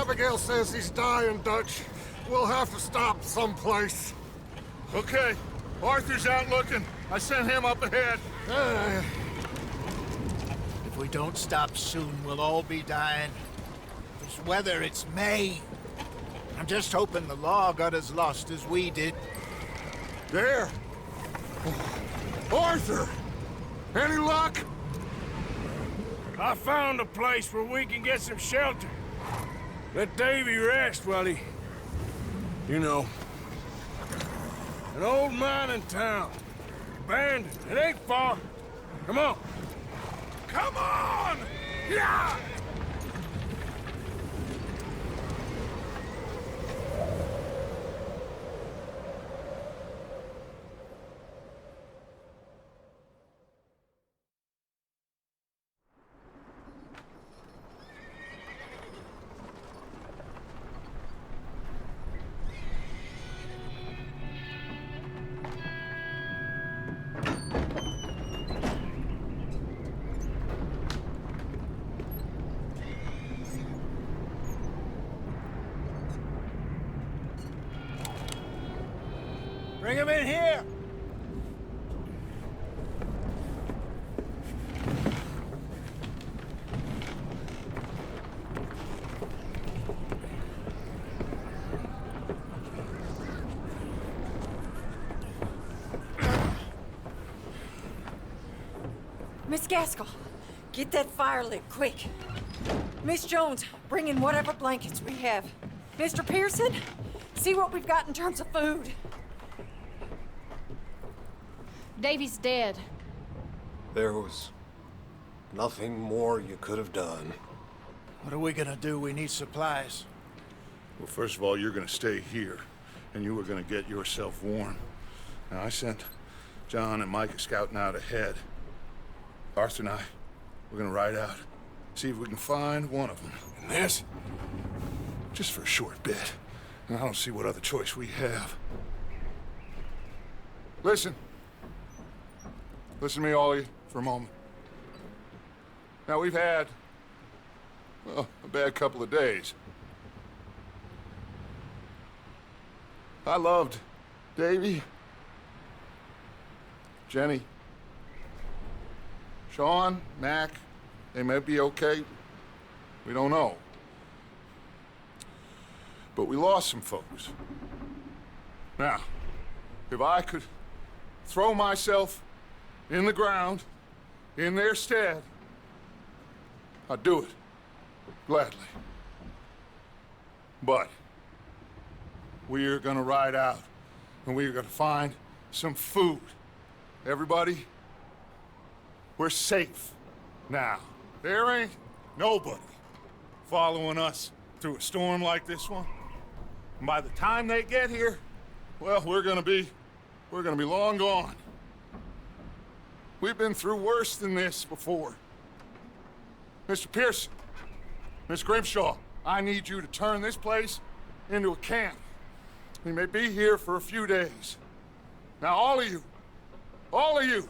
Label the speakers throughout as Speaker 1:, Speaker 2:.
Speaker 1: Abigail says he's dying, Dutch. We'll have to stop someplace.
Speaker 2: Okay. Arthur's out looking. I sent him up ahead.
Speaker 3: If we don't stop soon, we'll all be dying. This weather, it's May. I'm just hoping the law got as lost as we did.
Speaker 1: There! Arthur! Any luck?
Speaker 2: I found a place where we can get some shelter. Let Davy rest while he... You know. An old mining town. Abandoned. It ain't far. Come on. Come on! Yeah!
Speaker 3: Bring him in here!
Speaker 4: Miss Gaskell, get that fire lit, quick. Miss Jones, bring in whatever blankets we have. Mr. Pearson, see what we've got in terms of food.
Speaker 5: Davy's dead.
Speaker 1: There was nothing more you could have done.
Speaker 3: What are we gonna do? We need supplies.
Speaker 2: Well, first of all, you're gonna stay here, and you were gonna get yourself warm. Now, I sent John and Micah scouting out ahead. Arthur and I, we're gonna ride out, see if we can find one of them. And this, just for a short bit. And I don't see what other choice we have. Listen. Listen to me, all of you, for a moment. Now, we've had, well, a bad couple of days. I loved Davy, Jenny, Sean, Mac, they may be okay. We don't know. But we lost some folks. Now, if I could throw myself in the ground in their stead, I'd do it. Gladly. But we are gonna ride out, and we are gonna find some food. Everybody, we're safe now. There ain't nobody following us through a storm like this one. And by the time they get here, well, we're gonna be long gone. We've been through worse than this before. Mr. Pearson, Miss Grimshaw, I need you to turn this place into a camp. We may be here for a few days. Now, all of you,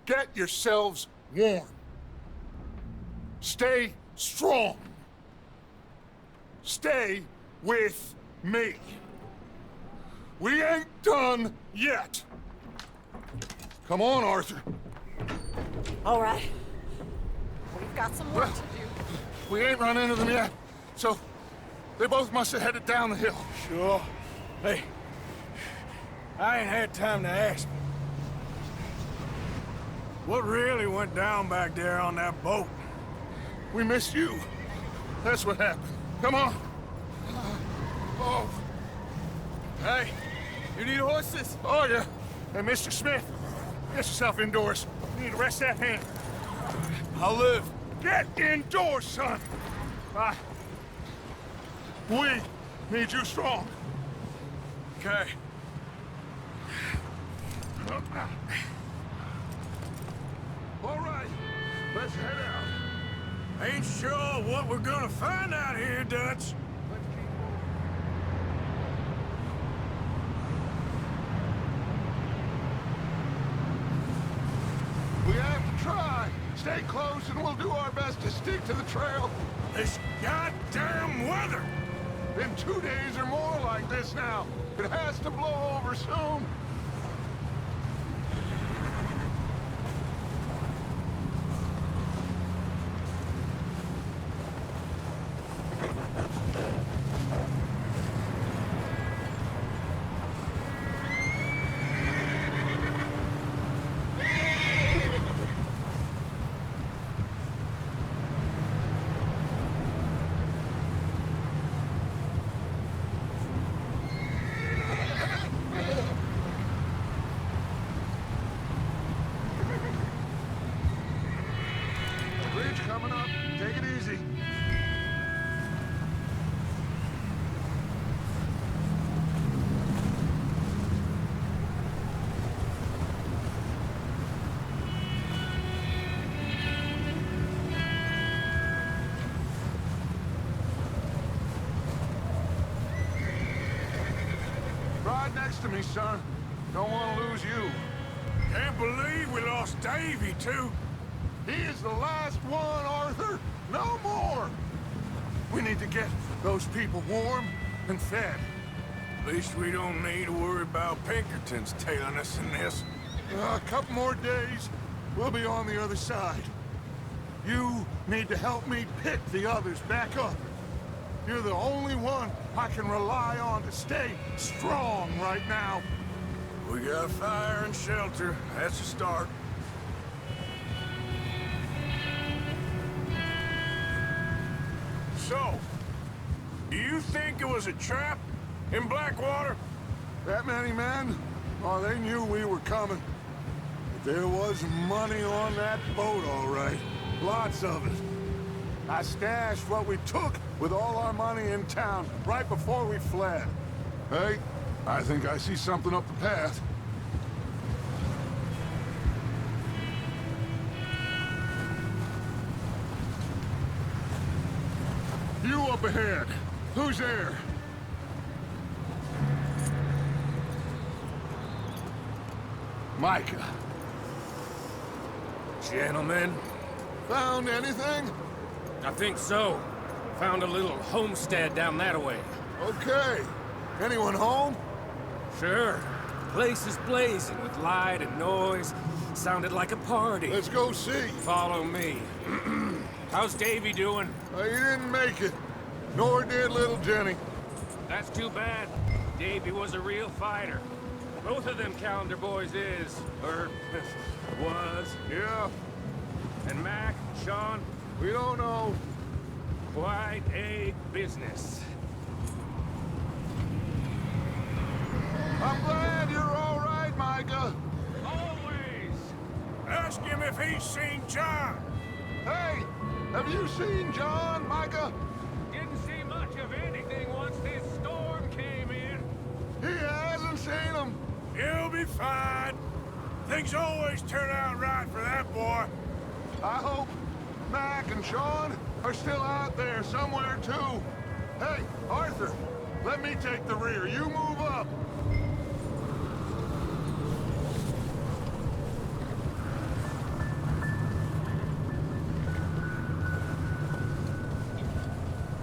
Speaker 2: get yourselves warm. Stay strong. Stay with me. We ain't done yet. Come on, Arthur.
Speaker 4: All right. We've got some work to do.
Speaker 2: We ain't run into them yet, so they both must have headed down the hill.
Speaker 6: Sure. Hey, I ain't had time to ask. What really went down back there on that boat?
Speaker 2: We missed you. That's what happened. Come on. Oh.
Speaker 6: Hey, you need horses?
Speaker 2: Oh, yeah. Hey, Mr. Smith, get yourself indoors. You need to rest that hand.
Speaker 6: I'll live.
Speaker 2: Get indoors, son. We need you strong.
Speaker 6: Okay.
Speaker 2: All right, let's head out.
Speaker 6: Ain't sure what we're gonna find out here, Dutch.
Speaker 2: We have to try. Stay close and we'll do our best to stick to the trail.
Speaker 6: This goddamn weather!
Speaker 2: Been 2 days or more like this now. It has to blow over soon. Bridge coming up. Take it easy. Ride next to me, son. Don't want to lose you.
Speaker 6: Can't believe we lost Davy, too.
Speaker 2: He is the last one, Arthur. No more. We need to get those people warm and fed.
Speaker 6: At least we don't need to worry about Pinkertons tailing us in this.
Speaker 2: A couple more days, we'll be on the other side. You need to help me pick the others back up. You're the only one I can rely on to stay strong right now.
Speaker 6: We got fire and shelter. That's a start. So, do you think it was a trap in Blackwater?
Speaker 2: That many men? Oh, they knew we were coming. But there was money on that boat, all right. Lots of it. I stashed what we took with all our money in town right before we fled. Hey, I think I see something up the path. You up ahead. Who's there? Micah.
Speaker 7: Gentlemen,
Speaker 2: Found anything?
Speaker 7: I think so. Found a little homestead down that way.
Speaker 2: Okay. Anyone home?
Speaker 7: Sure. Place is blazing with light and noise. Sounded like a party.
Speaker 2: Let's go see.
Speaker 7: Follow me. How's Davy doing?
Speaker 2: He didn't make it. Nor did little Jenny.
Speaker 7: That's too bad. Davy was a real fighter. Both of them calendar boys is, or was.
Speaker 2: Yeah,
Speaker 7: And Mac, Sean,
Speaker 2: we don't know.
Speaker 7: quite a business.
Speaker 2: I'm glad you're all right, Micah.
Speaker 7: Always!
Speaker 6: Ask him if he's seen John.
Speaker 2: Hey, have you seen John, Micah?
Speaker 7: Didn't see much of anything once this storm came in.
Speaker 2: He hasn't seen him.
Speaker 6: He'll be fine. Things always turn out right for that boy.
Speaker 2: I hope Mac and Sean are still out there somewhere, too. Hey, Arthur, let me take the rear. You move up.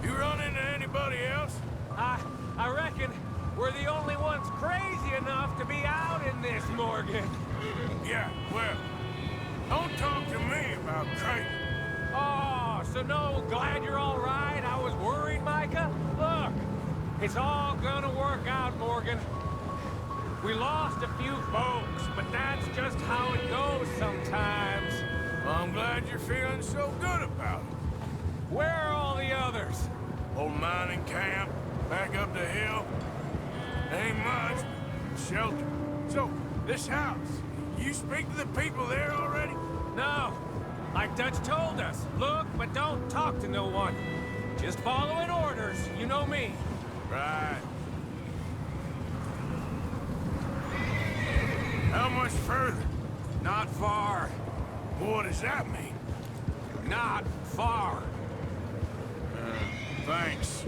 Speaker 6: You run into anybody else?
Speaker 7: I reckon we're the only ones crazy enough to be out in this, Morgan.
Speaker 6: Yeah, well, don't talk to me about crazy.
Speaker 7: Oh, so no, glad you're all right. I was worried, Micah. Look, it's all gonna work out, Morgan. We lost a few folks, but that's just how it goes sometimes.
Speaker 6: Well, I'm glad you're feeling so good about it.
Speaker 7: Where are all the others?
Speaker 6: Old mining camp, back up the hill. Ain't much, shelter. So, this house, you speak to the people there already?
Speaker 7: No, like Dutch told us. Look, but don't talk to no one. Just following orders, you know me.
Speaker 6: Right. How much further?
Speaker 7: Not far.
Speaker 6: What does that mean?
Speaker 7: Not far.
Speaker 6: Thanks.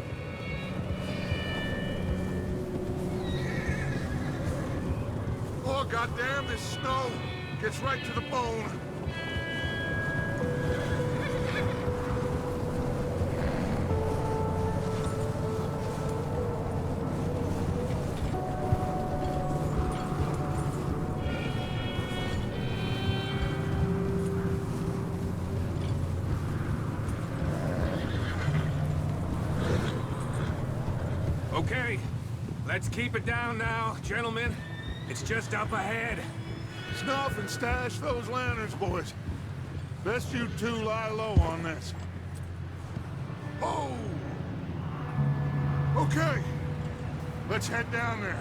Speaker 2: Oh, goddamn, this snow gets right to the bone.
Speaker 7: Okay, let's keep it down now, gentlemen. It's just up ahead.
Speaker 2: Snuff and stash those lanterns, boys. Best you two lie low on this. Oh! Okay. Let's head down there.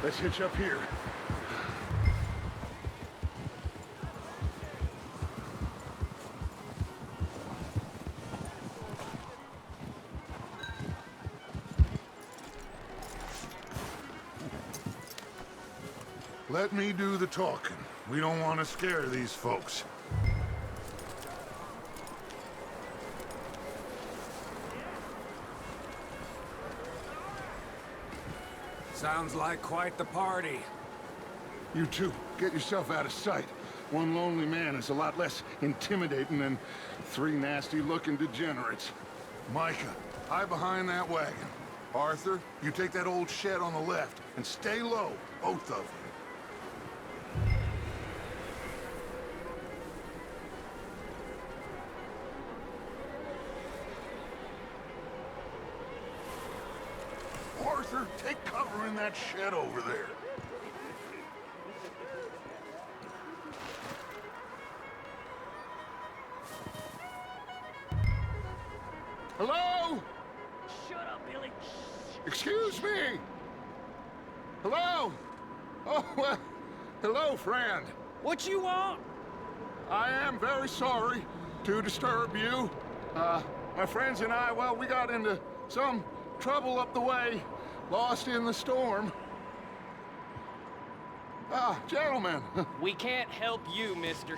Speaker 2: Let's hitch up here. Let me do the talking. We don't want to scare these folks.
Speaker 7: Sounds like quite the party.
Speaker 2: You two, get yourself out of sight. One lonely man is a lot less intimidating than three nasty-looking degenerates. Micah, hide behind that wagon. Arthur, you take that old shed on the left, and stay low, both of you. Arthur, take cover in that shed over there. Hello?
Speaker 8: Shut up, Billy.
Speaker 2: Excuse me? Hello? Oh, well, hello, friend.
Speaker 8: What you want?
Speaker 2: I am very sorry to disturb you. My friends and I, well, we got into some trouble up the way. Lost in the storm. Ah, gentlemen.
Speaker 9: We can't help you, mister.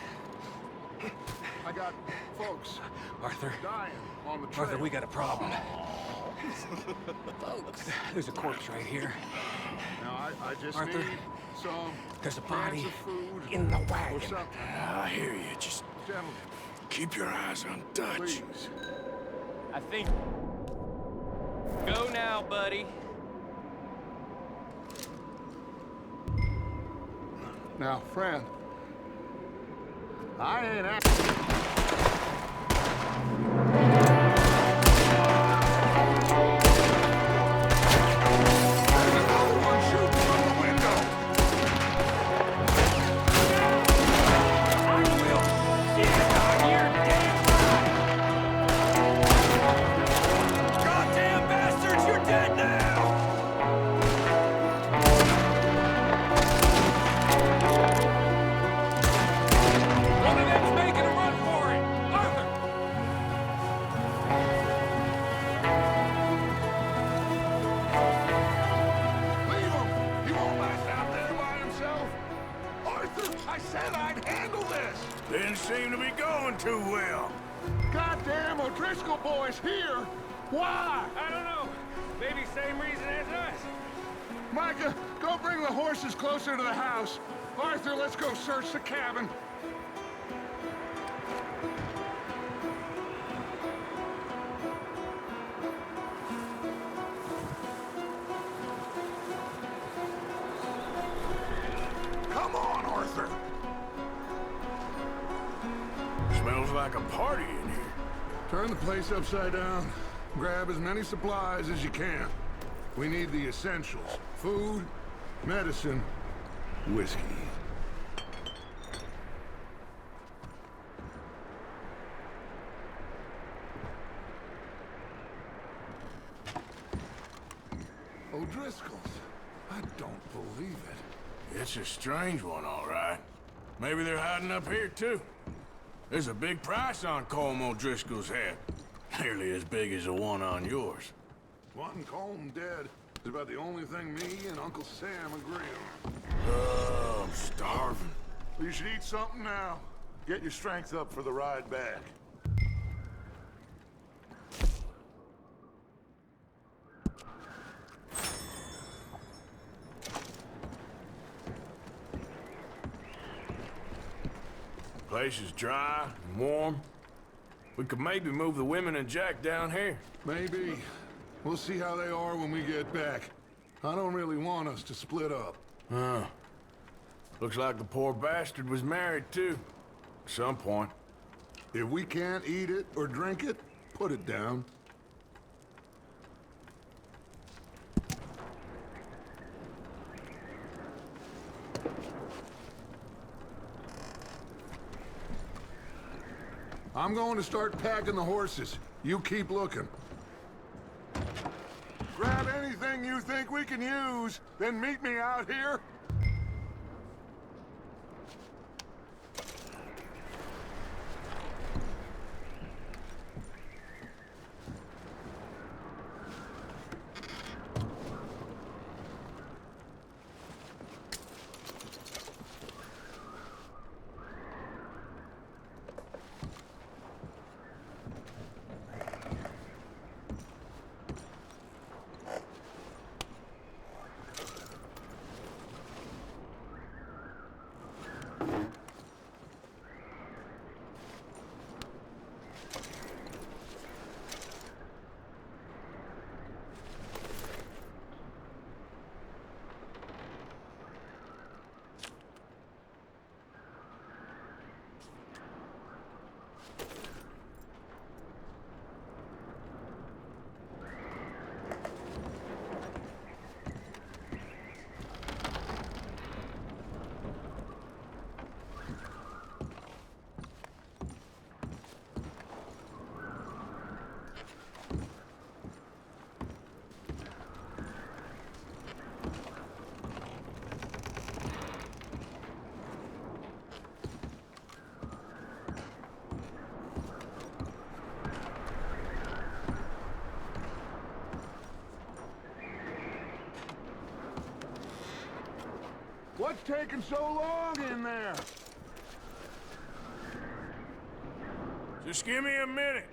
Speaker 2: I got folks
Speaker 7: Arthur,
Speaker 2: dying on the trail.
Speaker 7: Arthur, we got a problem. Folks, there's a corpse right here.
Speaker 2: Now, I just
Speaker 7: Arthur,
Speaker 2: need some
Speaker 7: there's a
Speaker 2: cans
Speaker 7: body
Speaker 2: of food
Speaker 7: in the
Speaker 2: or
Speaker 7: wagon.
Speaker 2: something.
Speaker 6: I hear you. Just
Speaker 2: Gentlemen,
Speaker 6: keep your eyes on Dutch.
Speaker 2: please.
Speaker 9: I think... Go now, buddy.
Speaker 2: Now, friend, I ain't asking.
Speaker 6: Goddamn bastards, you're dead now!
Speaker 7: One of them's making a run for it! Arthur!
Speaker 2: Leave him! He won't last out there by himself! Arthur, I said I'd handle this!
Speaker 6: Didn't seem to be going too well.
Speaker 2: Goddamn O'Driscoll boys here! Why?
Speaker 7: I don't know. Maybe same reason as us.
Speaker 2: Micah, go bring the horses closer to the house. Arthur, let's go search the cabin.
Speaker 6: Come on, Arthur. Smells like a party in here.
Speaker 2: Turn the place upside down. Grab as many supplies as you can. We need the essentials. Food, medicine, whiskey. O'Driscoll's. I don't believe it.
Speaker 6: It's a strange one, all right. Maybe they're hiding up here, too. There's a big price on Colm O'Driscoll's head. Nearly as big as the one on yours.
Speaker 2: Wanting Colm dead is about the only thing me and Uncle Sam agree on.
Speaker 6: Oh, I'm starving.
Speaker 2: You should eat something now. Get your strength up for the ride back.
Speaker 6: Place is dry and warm. We could maybe move the women and Jack down here.
Speaker 2: Maybe. We'll see how they are when we get back. I don't really want us to split up.
Speaker 6: Huh. Looks like the poor bastard was married, too. At some point.
Speaker 2: If we can't eat it or drink it, put it down. I'm going to start packing the horses. You keep looking. Grab anything you think we can use, then meet me out here. What's taking so long in there?
Speaker 6: Just give me a minute.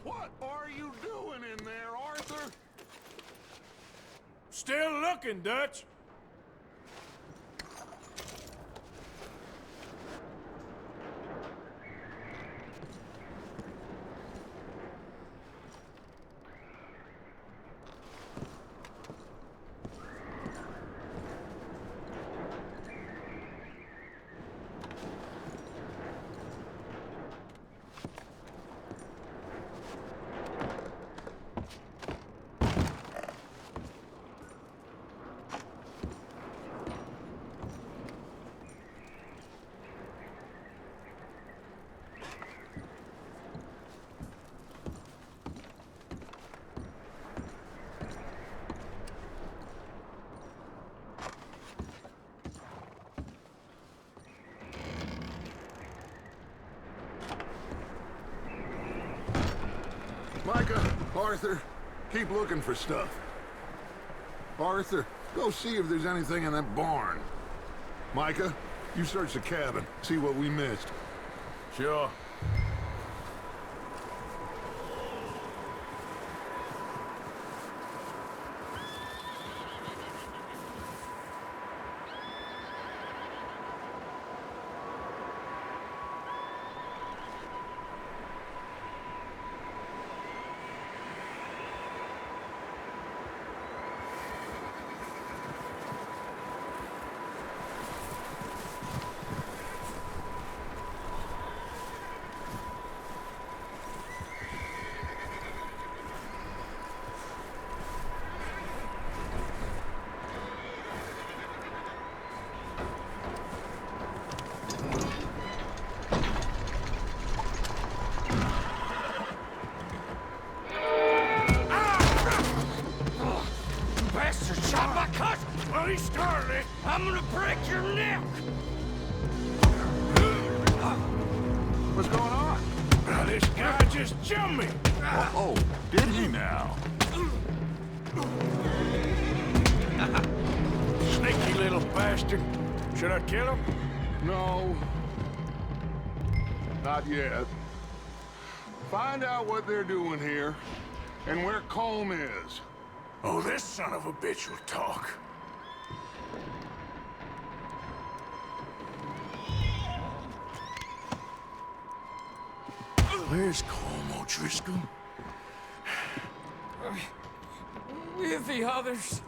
Speaker 2: What are you doing in there, Arthur?
Speaker 6: Still looking, Dutch.
Speaker 2: Micah, Arthur, keep looking for stuff. Arthur, go see if there's anything in that barn. Micah, you search the cabin, see what we missed.
Speaker 6: Sure. Well, he started it.
Speaker 8: I'm gonna break your neck!
Speaker 2: What's going on?
Speaker 6: Now, this guy just jumped me.
Speaker 2: Oh, did he now?
Speaker 6: Sneaky little bastard. Should I kill him?
Speaker 2: No. Not yet. Find out what they're doing here, and where Colm is.
Speaker 6: Oh, this son of a bitch will talk. Where's Colm O'Driscoll?
Speaker 8: With the others.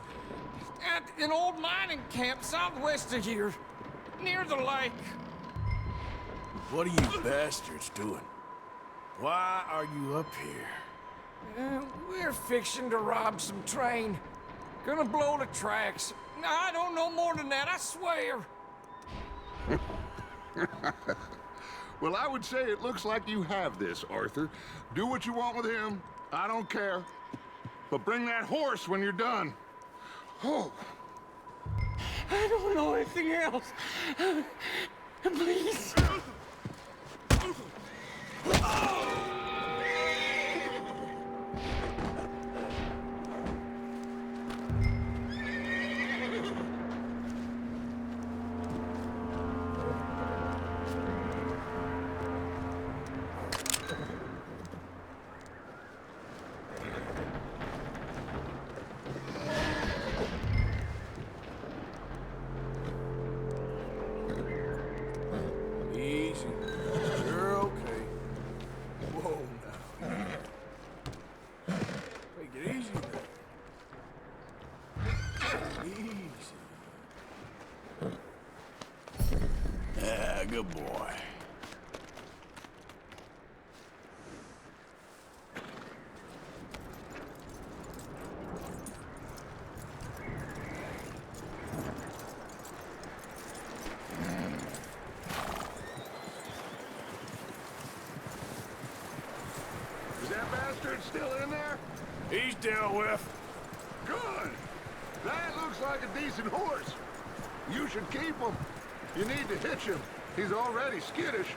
Speaker 8: At an old mining camp southwest of here. Near the lake.
Speaker 6: What are you bastards doing? Why are you up here?
Speaker 8: We're fixing to rob some train. Gonna blow the tracks. I don't know more than that, I swear.
Speaker 2: Well, I would say it looks like you have this, Arthur. Do what you want with him. I don't care. But bring that horse when you're done. Oh.
Speaker 8: I don't know anything else. Please.
Speaker 6: Good boy.
Speaker 2: Is that bastard still in there?
Speaker 6: He's dealt with.
Speaker 2: Good. That looks like a decent horse. You should keep him. You need to hitch him. He's already skittish.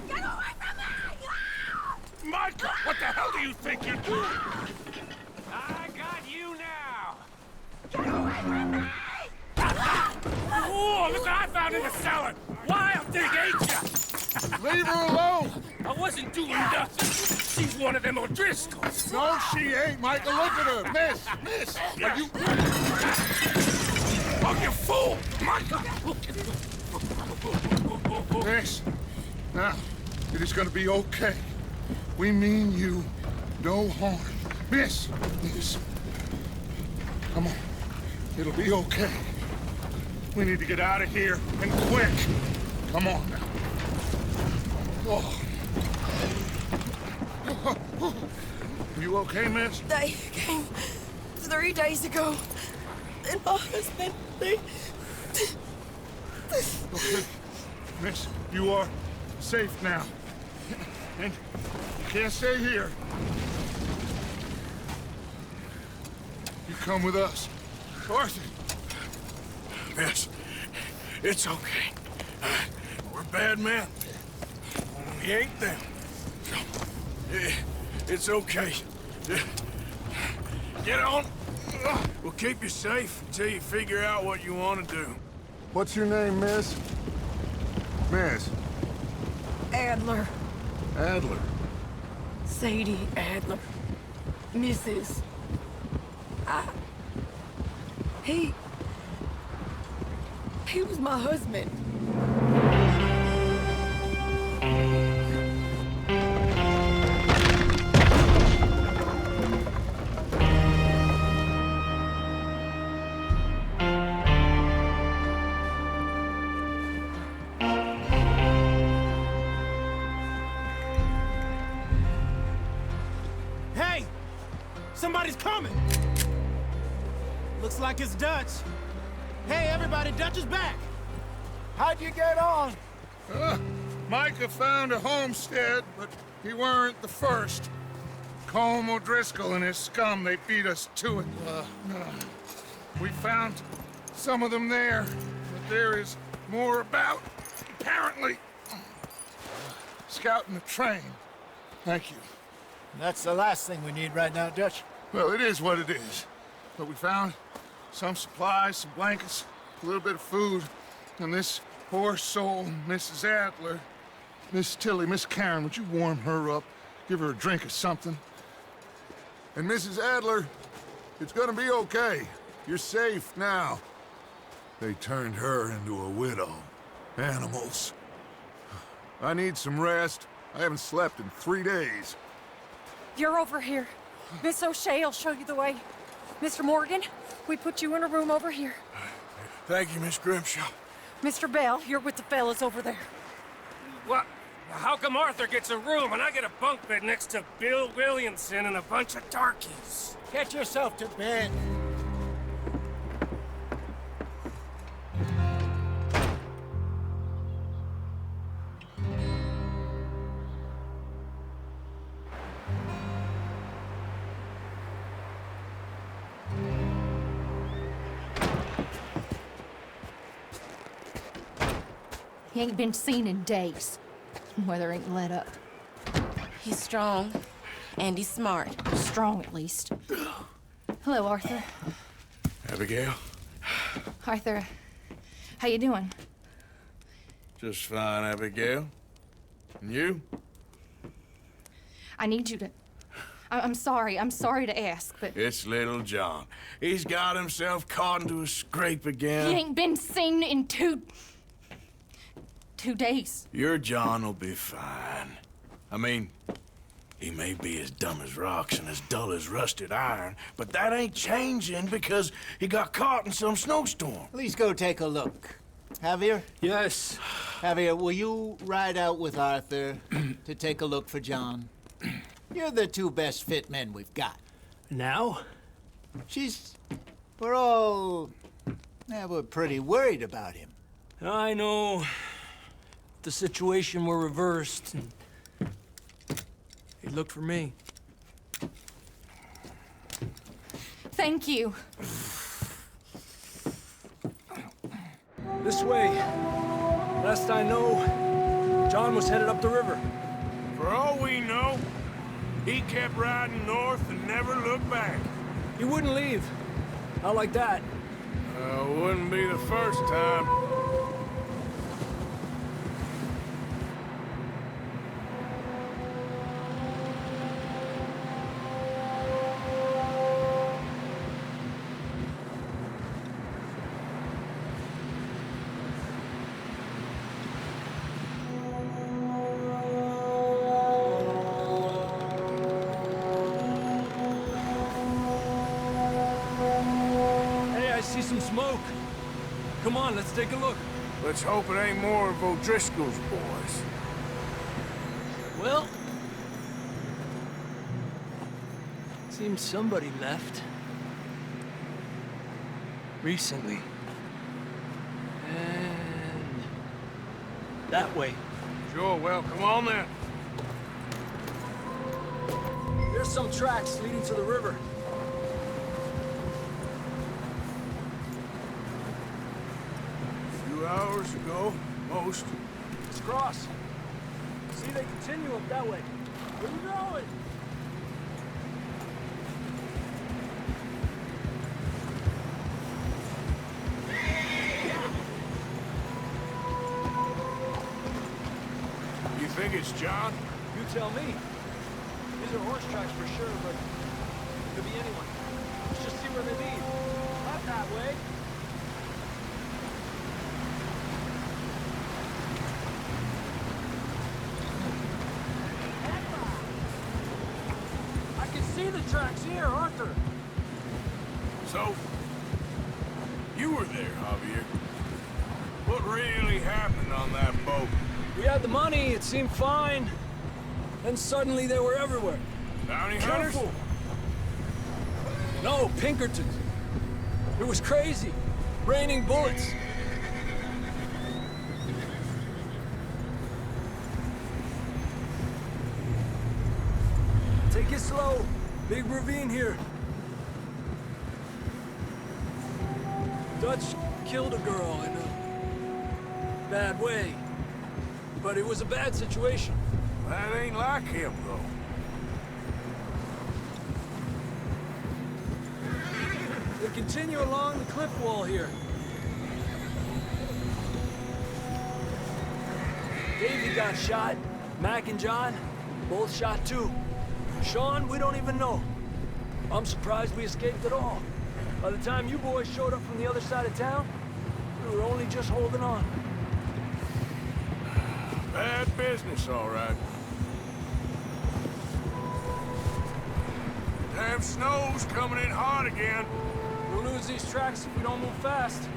Speaker 4: Get away from me!
Speaker 2: Micah, what the hell do you think you're doing?
Speaker 7: I got you now!
Speaker 4: Get away from me!
Speaker 7: Oh, look what I found in the cellar! Wild thing, ain't ya?
Speaker 2: Leave her alone!
Speaker 7: I wasn't doing nothing. She's one of them O'Driscolls.
Speaker 2: No, she ain't, Micah. Look at her. Miss, are you...
Speaker 7: Oh, you fool! Micah!
Speaker 2: Miss, now, it is gonna be okay. We mean you no harm. Miss, come on. It'll be okay. We need to get out of here, and quick. Come on now. Oh. You okay, miss?
Speaker 4: They came 3 days ago. And my husband, they...
Speaker 2: Okay. Miss, you are safe now. And you can't stay here. You come with us. Arthur.
Speaker 6: Miss, it's okay. We're bad men. We ain't them. It's okay. Get on. We'll keep you safe until you figure out what you want to do.
Speaker 2: What's your name, miss? Miss?
Speaker 4: Adler.
Speaker 2: Adler.
Speaker 4: Sadie Adler. Mrs. He was my husband.
Speaker 10: Hey! Somebody's coming! Looks like it's Dutch. Hey, everybody, Dutch is back!
Speaker 3: How'd you get on?
Speaker 2: Micah found a homestead, but he weren't the first. Colm O'Driscoll and his scum, they beat us to it. We found some of them there, but there is more about, apparently. Scouting the train. Thank you.
Speaker 3: That's the last thing we need right now, Dutch.
Speaker 2: Well, it is what it is. But we found some supplies, some blankets, a little bit of food, and this poor soul, Mrs. Adler. Miss Tilly, Miss Karen, would you warm her up? Give her a drink or something? And Mrs. Adler, it's gonna be okay. You're safe now. They turned her into a widow. Animals. I need some rest. I haven't slept in 3 days.
Speaker 4: You're over here. Miss O'Shea will show you the way. Mr. Morgan, we put you in a room over here.
Speaker 6: Thank you, Miss Grimshaw.
Speaker 4: Mr. Bell, you're with the fellas over there.
Speaker 7: What? How come Arthur gets a room and I get a bunk bed next to Bill Williamson and a bunch of darkies?
Speaker 3: Get yourself to bed.
Speaker 5: He ain't been seen in days. Weather ain't let up.
Speaker 11: He's strong, and he's smart.
Speaker 5: Strong, at least. Hello, Arthur.
Speaker 6: Abigail?
Speaker 5: Arthur, how you doing?
Speaker 6: Just fine, Abigail. And you?
Speaker 5: I need you to... I'm sorry to ask, but...
Speaker 6: It's little John. He's got himself caught into a scrape again.
Speaker 5: He ain't been seen in 2 days.
Speaker 6: Your John will be fine. I mean, He may be as dumb as rocks and as dull as rusted iron, but that ain't changing because he got caught in some snowstorm.
Speaker 3: Please go take a look. Javier?
Speaker 10: Yes.
Speaker 3: Javier, will you ride out with Arthur to take a look for John? You're the two best fit men we've got.
Speaker 10: Now?
Speaker 3: We're all... we're pretty worried about him.
Speaker 10: I know. If the situation were reversed, he'd look for me.
Speaker 5: Thank you.
Speaker 10: This way. Last I know, John was headed up the river.
Speaker 6: For all we know, he kept riding north and never looked back.
Speaker 10: He wouldn't leave. Not like that.
Speaker 6: Wouldn't be the first time.
Speaker 10: Some smoke. Come on, let's take a look.
Speaker 6: Let's hope it ain't more of O'Driscoll's boys.
Speaker 10: Well, seems somebody left. Recently. And that way.
Speaker 6: Sure, well, come on then.
Speaker 10: There's some tracks leading to the river.
Speaker 6: Hours ago, most.
Speaker 10: Let's cross. See, they continue up that way. Where you going?
Speaker 6: You think it's John?
Speaker 10: You tell me. These are horse tracks for sure, but it could be anyone. Let's just see where they lead. Not that way. See the tracks here, Arthur.
Speaker 6: So, you were there, Javier. What really happened on that boat?
Speaker 10: We had the money, it seemed fine. Then suddenly they were everywhere.
Speaker 6: Bounty hunters?
Speaker 10: Careful! No, Pinkertons. It was crazy. Raining bullets. Take it slow. Big ravine here. Dutch killed a girl in a bad way. But it was a bad situation.
Speaker 6: That ain't like him, though.
Speaker 10: They continue along the cliff wall here. Davey got shot. Mac and John, both shot too. Sean, we don't even know. I'm surprised we escaped at all. By the time you boys showed up from the other side of town, we were only just holding on.
Speaker 6: Bad business, all right. Damn snow's coming in hot again.
Speaker 10: We'll lose these tracks if we don't move fast.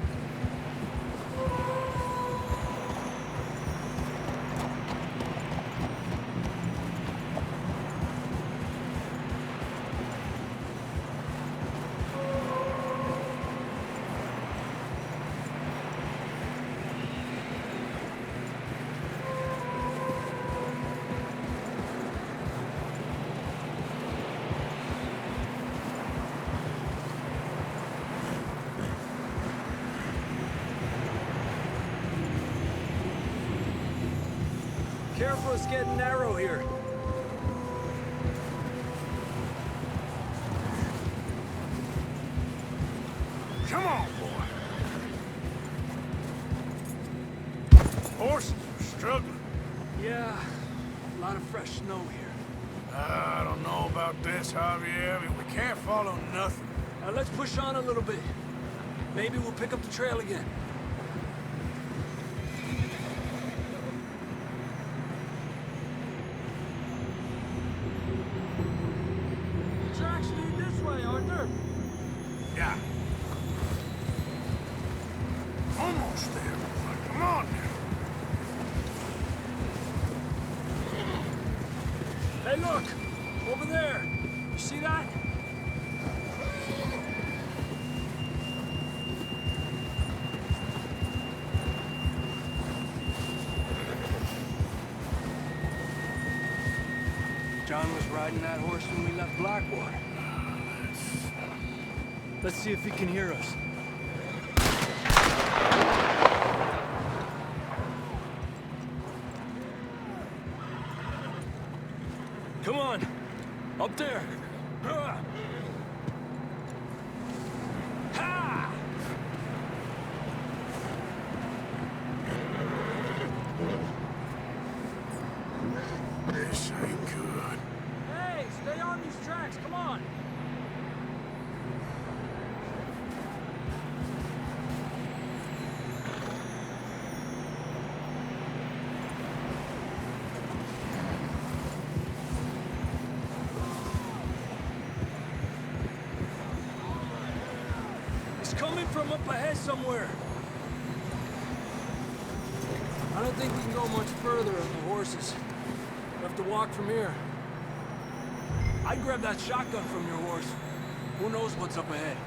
Speaker 10: Careful, it's getting narrow here.
Speaker 6: Come on, boy. Horses are struggling.
Speaker 10: Yeah, a lot of fresh snow here.
Speaker 6: I don't know about this, Javier. I mean, we can't follow nothing.
Speaker 10: Now let's push on a little bit. Maybe we'll pick up the trail again. look! Over there! You see that? John was riding that horse when we left Blackwater. Let's see if he can hear us. Come on! Up there! Ha!
Speaker 6: This ain't good.
Speaker 10: Hey, stay on these tracks, come on! It's coming from up ahead somewhere. I don't think we can go much further on the horses. We have to walk from here. I'd grab that shotgun from your horse. Who knows what's up ahead?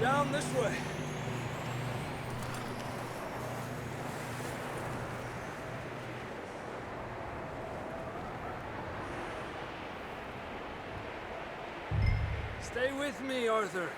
Speaker 10: Down this way. Stay with me, Arthur.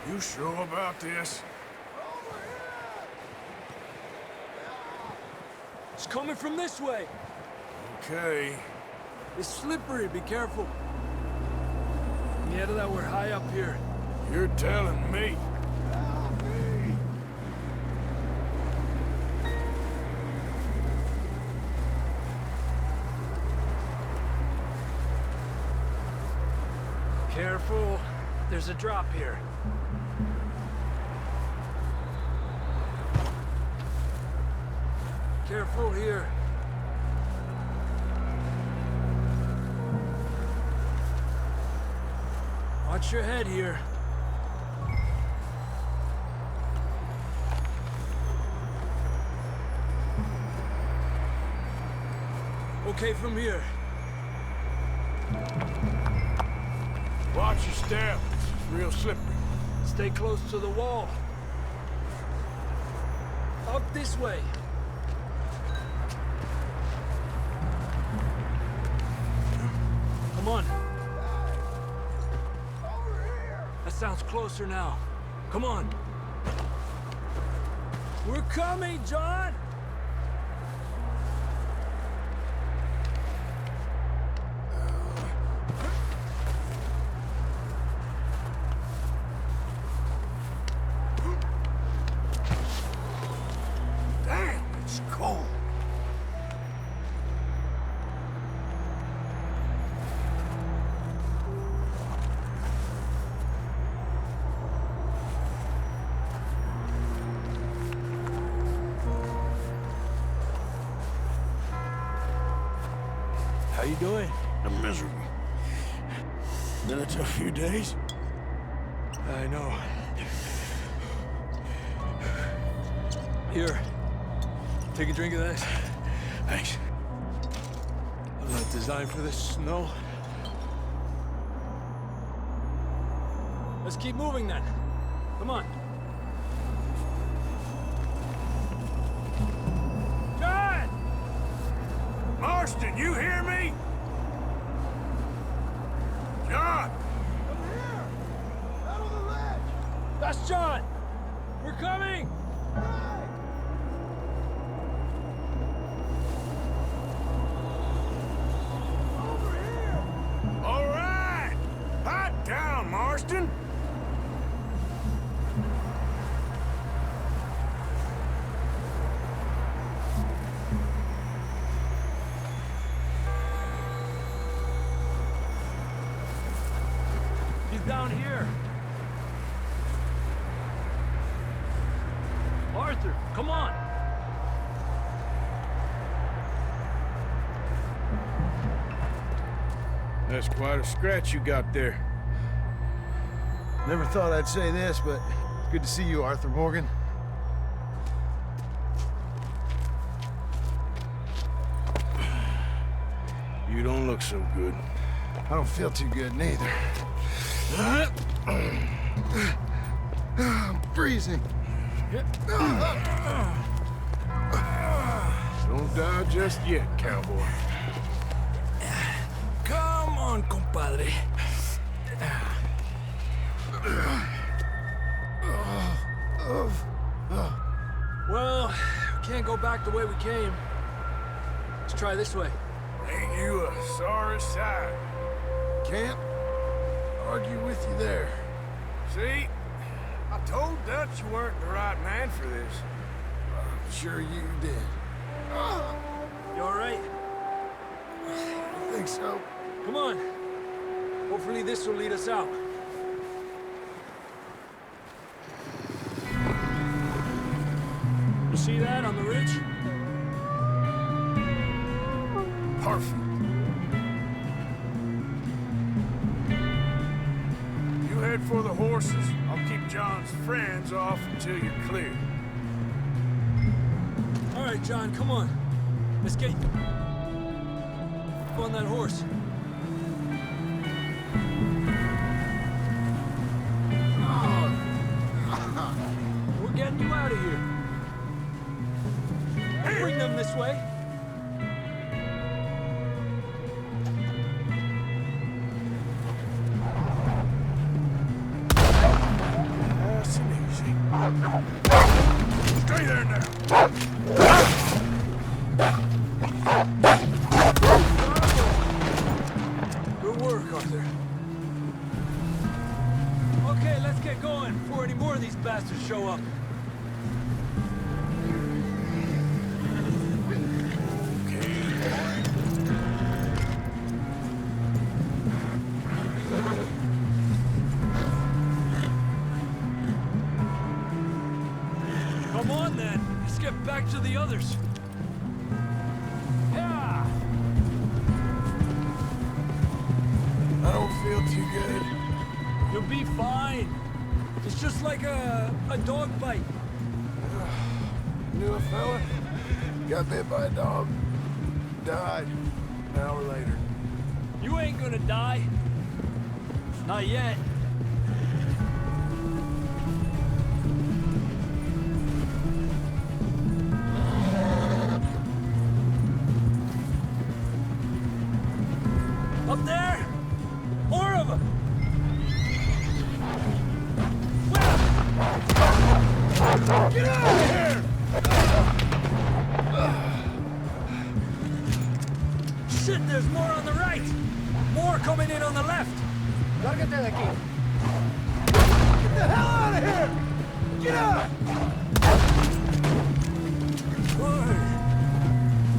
Speaker 6: You sure about this?
Speaker 10: It's coming from this way.
Speaker 6: Okay.
Speaker 10: It's slippery, be careful. Yeah, that we're high up here.
Speaker 6: You're telling me.
Speaker 10: Careful. There's a drop here. Careful here. Watch your head here. Okay from here.
Speaker 6: Watch your step. It's real slippery.
Speaker 10: Stay close to the wall. Up this way. Come on. That sounds closer now. Come on. We're coming, John!
Speaker 6: Damn, it's cold.
Speaker 10: How you doing?
Speaker 6: I'm miserable. Been a tough few days.
Speaker 10: I know. Here, take a drink of this.
Speaker 6: Thanks.
Speaker 10: I'm not designed for this snow. Let's keep moving then. Come on.
Speaker 6: John! Marston, you hear me? John!
Speaker 10: Come here! Out on the ledge! That's John! We're coming!
Speaker 6: Over here! All right! Hot down, Marston!
Speaker 10: He's down here. Arthur, come on.
Speaker 6: That's quite a scratch you got there.
Speaker 12: Never thought I'd say this, but it's good to see you, Arthur Morgan.
Speaker 6: You don't look so good.
Speaker 12: I don't feel too good, neither. I'm freezing.
Speaker 6: Don't die just yet, cowboy.
Speaker 10: Come on, compadre. Well, we can't go back the way we came. Let's try this way.
Speaker 6: Ain't you a sorry sight?
Speaker 12: Can't argue with you there.
Speaker 6: See? I told Dutch you weren't the right man for this.
Speaker 12: I'm sure you did.
Speaker 10: You all right?
Speaker 12: I think so.
Speaker 10: Come on. Hopefully this will lead us out. You see that on the ridge?
Speaker 6: Perfect. You head for the horses. I'll keep John's friends off until you're clear.
Speaker 10: All right, John, come on. Let's get on that horse. We're getting you out of here. I'll bring them this way.
Speaker 6: Nice and easy. Stay there now.
Speaker 10: Good work, Arthur. Okay, let's get going before any more of these bastards show up. Come on, then. Let's get back to the others. Yeah!
Speaker 12: I don't feel too good.
Speaker 10: You'll be fine. It's just like a dog bite.
Speaker 12: Knew a fella, got bit by a dog, died an hour later.
Speaker 10: You ain't gonna die. Not yet. Up there? More of them!
Speaker 12: Get out of here!
Speaker 10: Shit, there's more on the right! More coming in on the left!
Speaker 12: Lárgate de aquí! Get the hell out of here! Get out!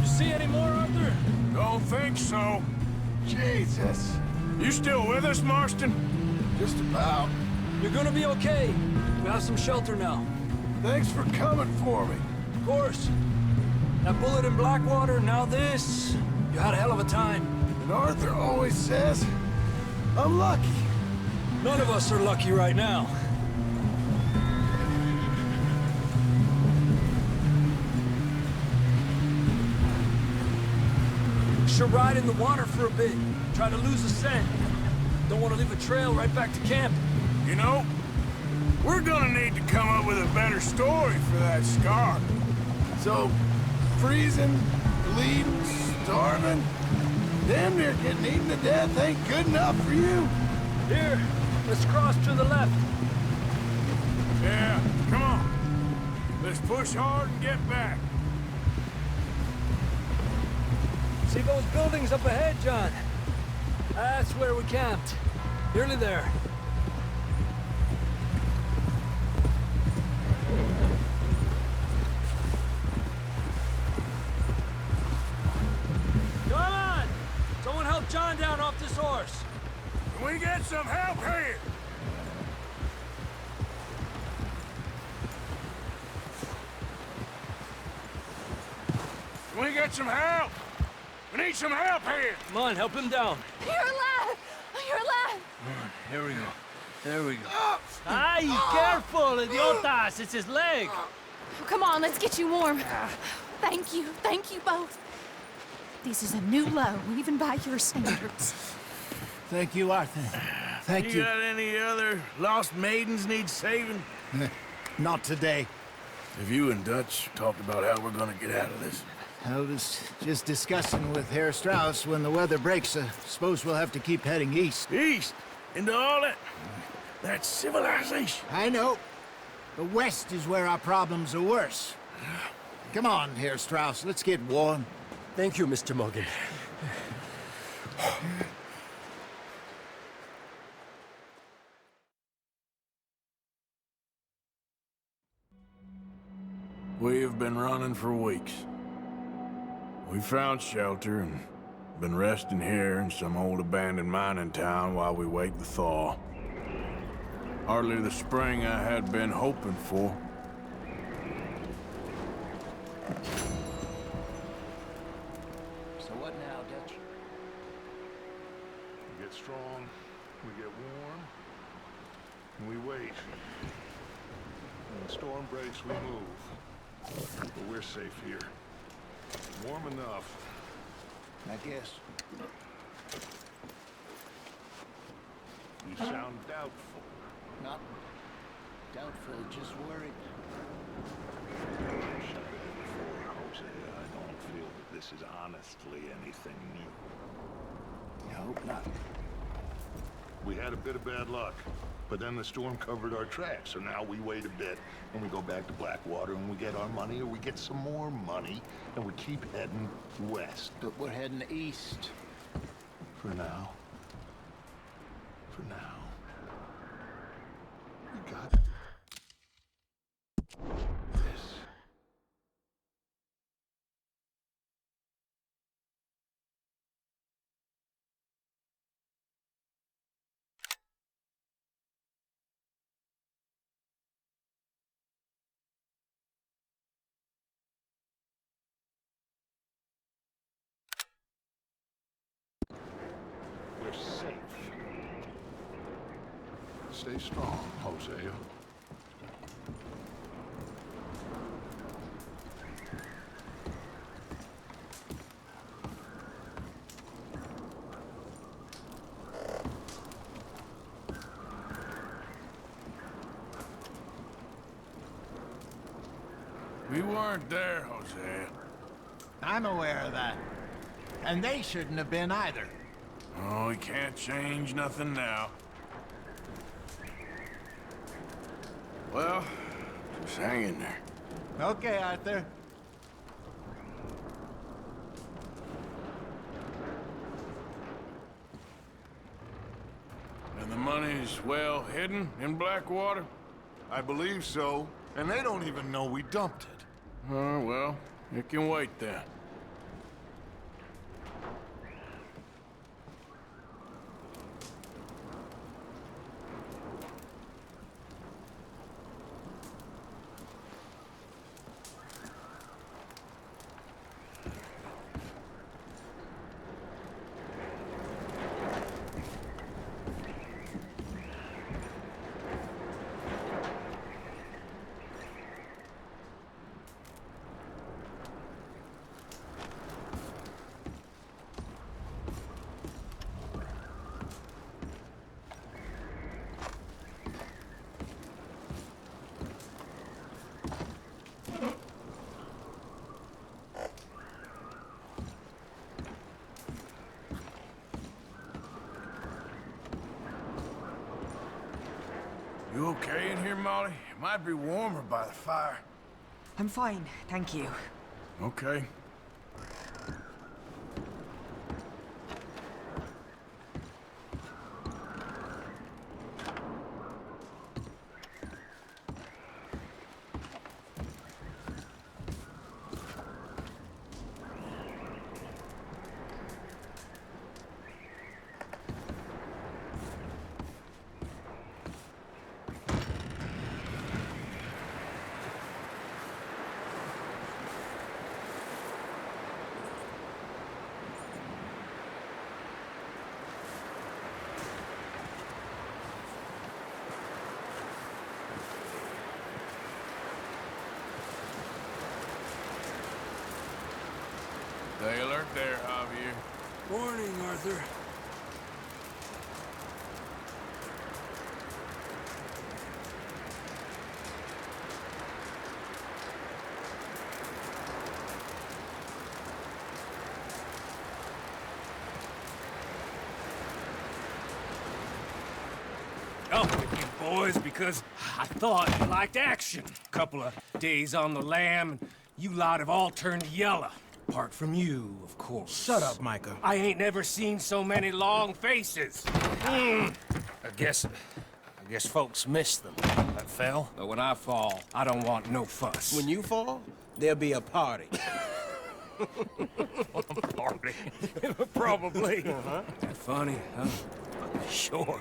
Speaker 10: You see any more, Arthur?
Speaker 6: Don't think so.
Speaker 12: Jesus!
Speaker 6: You still with us, Marston?
Speaker 12: Just about.
Speaker 10: You're gonna be okay. We have some shelter now.
Speaker 12: Thanks for coming for me.
Speaker 10: Of course. That bullet in Blackwater, now this. You had a hell of a time.
Speaker 12: And Arthur always says, I'm lucky.
Speaker 10: None of us are lucky right now. Should ride in the water for a bit. Try to lose the scent. Don't want to leave a trail right back to camp.
Speaker 6: You know, we're gonna need to come up with a better story for that scar. So, freezing, bleeding, starving, damn near getting eaten to death ain't good enough for you.
Speaker 10: Here, let's cross to the left.
Speaker 6: Yeah, come on. Let's push hard and get back.
Speaker 10: See those buildings up ahead, John? That's where we camped. Nearly there. Come on! Someone help John down off this horse.
Speaker 6: Can we get some help here? Can we get some help? We need some help here!
Speaker 10: Come on, help him down.
Speaker 5: You're alive! You're alive!
Speaker 10: Here we go. There we go.
Speaker 13: Ay, careful, idiotas! It's his leg!
Speaker 5: Come on, let's get you warm. Thank you both. This is a new low, even by your standards.
Speaker 3: Thank you, Arthur. Thank you.
Speaker 6: You got any other lost maidens need saving?
Speaker 3: Not today.
Speaker 6: Have you and Dutch talked about how we're gonna get out of this?
Speaker 3: I was just discussing with Herr Strauss when the weather breaks. Suppose we'll have to keep heading east.
Speaker 6: East? Into all that? That's civilization.
Speaker 3: I know. The west is where our problems are worse. Come on, Herr Strauss, let's get warm.
Speaker 13: Thank you, Mr. Morgan.
Speaker 6: We've been running for weeks. We found shelter and been resting here in some old abandoned mining town while we wait the thaw. Hardly the spring I had been hoping for.
Speaker 3: So what now, Dutch?
Speaker 2: We get strong, we get warm, and we wait. When the storm breaks, we move. But we're safe here. Warm enough.
Speaker 3: I guess.
Speaker 2: You sound doubtful.
Speaker 3: Not doubtful, just worried.
Speaker 2: I've said it before, Jose. I don't feel that this is honestly anything new.
Speaker 3: I hope not.
Speaker 2: We had a bit of bad luck, but then the storm covered our tracks, so now we wait a bit, and we go back to Blackwater, and we get our money, or we get some more money, and we keep heading west.
Speaker 3: But we're heading east.
Speaker 2: For now. For now. We got this. We're safe. Stay strong, Hosea.
Speaker 6: We weren't there, Hosea.
Speaker 3: I'm aware of that. And they shouldn't have been either.
Speaker 6: Oh, we can't change nothing now. Well, just hang in there.
Speaker 3: Okay, Arthur.
Speaker 6: And the money's well hidden in Blackwater?
Speaker 2: I believe so, and they don't even know we dumped it.
Speaker 6: Oh, well, it can wait then. okay in here, Molly? It might be warmer by the fire.
Speaker 14: I'm fine, thank you.
Speaker 6: Okay. Stay alert there, Javier.
Speaker 10: Morning, Arthur.
Speaker 7: Up with you boys because I thought you liked action. Couple of days on the lam, and you lot have all turned yellow. Apart from you, of course.
Speaker 13: Shut up, Micah.
Speaker 7: I ain't never seen so many long faces. I guess folks miss them. That fell. But when I fall, I don't want no fuss.
Speaker 13: When you fall, there'll be a party.
Speaker 7: Party? Probably. That funny, huh? Sure.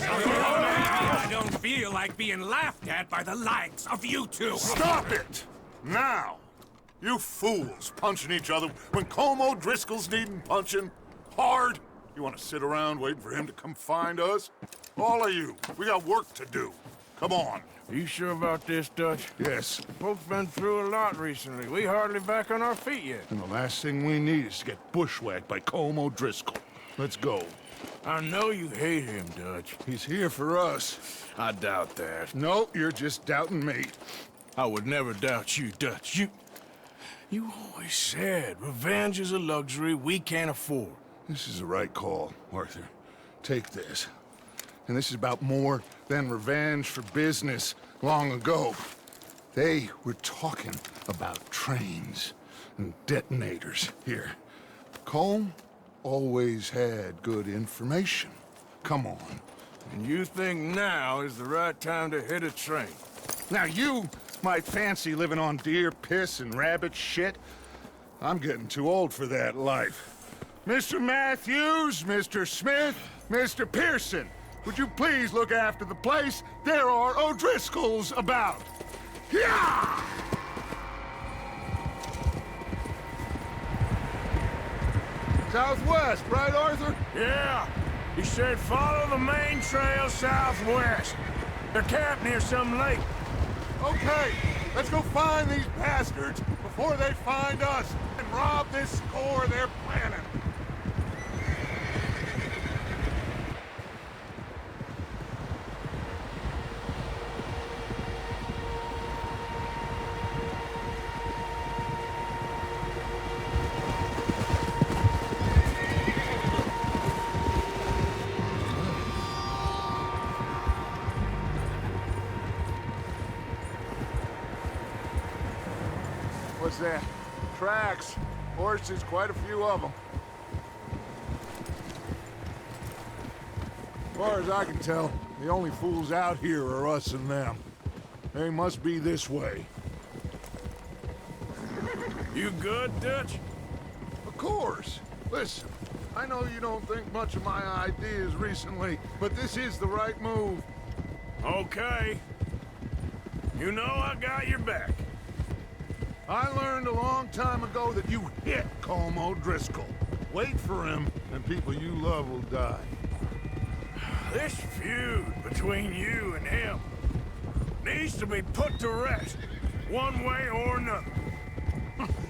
Speaker 7: I don't feel like being laughed at by the likes of you two.
Speaker 2: Stop it! Now! You fools punching each other when Como Driscoll's needing punching. Hard? You want to sit around waiting for him to come find us? All of you, we got work to do. Come on.
Speaker 6: Are you sure about this, Dutch?
Speaker 2: Yes.
Speaker 6: Folks been through a lot recently. We hardly back on our feet yet.
Speaker 2: And the last thing we need is to get bushwhacked by Como Driscoll. Let's go.
Speaker 6: I know you hate him, Dutch.
Speaker 2: He's here for us.
Speaker 6: I doubt that.
Speaker 2: No, you're just doubting me.
Speaker 6: I would never doubt you, Dutch. You always said revenge is a luxury we can't afford.
Speaker 2: This is the right call, Arthur. Take this. And this is about more than revenge for business long ago. They were talking about trains and detonators here. Colm always had good information. Come on.
Speaker 6: And you think now is the right time to hit a train?
Speaker 2: Now you might fancy living on deer piss and rabbit shit. I'm getting too old for that life. Mr. Matthews, Mr. Smith, Mr. Pearson, would you please look after the place? There are O'Driscolls about. Yeah! Southwest, right, Arthur?
Speaker 6: Yeah. He said follow the main trail southwest. They're camped near some lake.
Speaker 2: Okay, let's go find these bastards before they find us and rob this score they're planning. What's that? Tracks. Horses, quite a few of them. As far as I can tell, the only fools out here are us and them. They must be this way.
Speaker 6: You good, Dutch?
Speaker 2: Of course. Listen, I know you don't think much of my ideas recently, but this is the right move.
Speaker 6: Okay. You know I got your back.
Speaker 2: I learned a long time ago that you hit Colm O'Driscoll. Wait for him, and people you love will die.
Speaker 6: This feud between you and him needs to be put to rest, one way or another.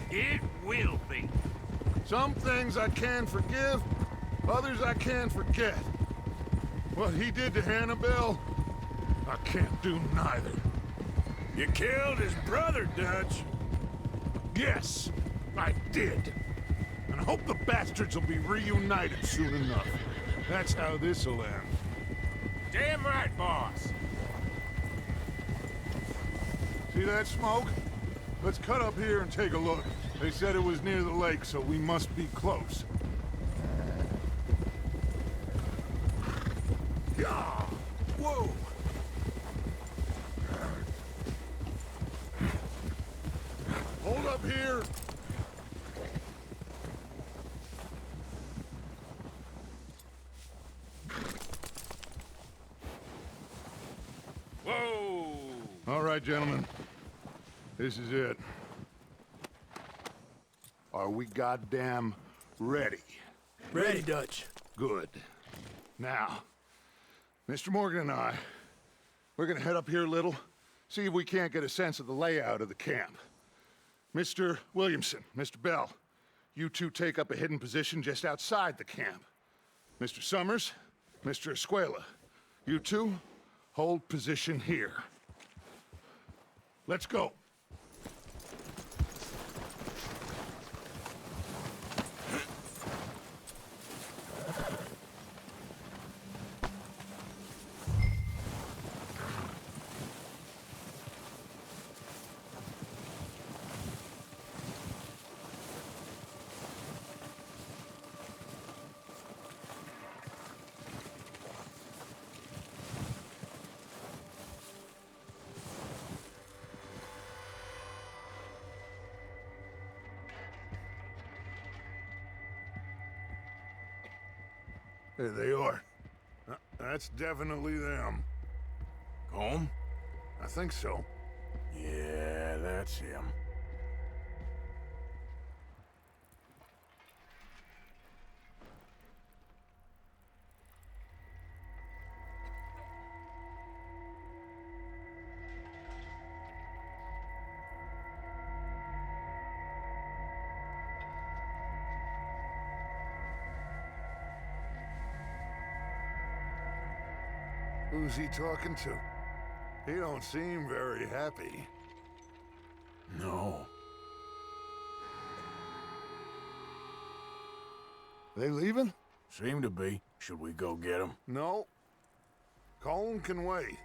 Speaker 7: It will be.
Speaker 2: Some things I can forgive, others I can't forget. What he did to Annabelle, I can't do neither.
Speaker 6: You killed his brother, Dutch.
Speaker 2: Yes, I did. And I hope the bastards will be reunited soon enough. That's how this'll end.
Speaker 7: Damn right, boss.
Speaker 2: See that smoke? Let's cut up here and take a look. They said it was near the lake, so we must be close. Yeah. Whoa! Hold up here!
Speaker 7: Whoa!
Speaker 2: All right, gentlemen. This is it. Are we goddamn ready?
Speaker 10: Ready, Dutch.
Speaker 2: Good. Now, Mr. Morgan and I, we're gonna head up here a little, see if we can't get a sense of the layout of the camp. Mr. Williamson, Mr. Bell, you two take up a hidden position just outside the camp. Mr. Summers, Mr. Escuela, you two hold position here. Let's go. There they are. That's definitely them.
Speaker 6: Home?
Speaker 2: I think so.
Speaker 6: Yeah, that's him.
Speaker 2: Who's he talking to? He don't seem very happy.
Speaker 6: No.
Speaker 2: They leaving?
Speaker 6: Seem to be. Should we go get them?
Speaker 2: No. Colin can wait.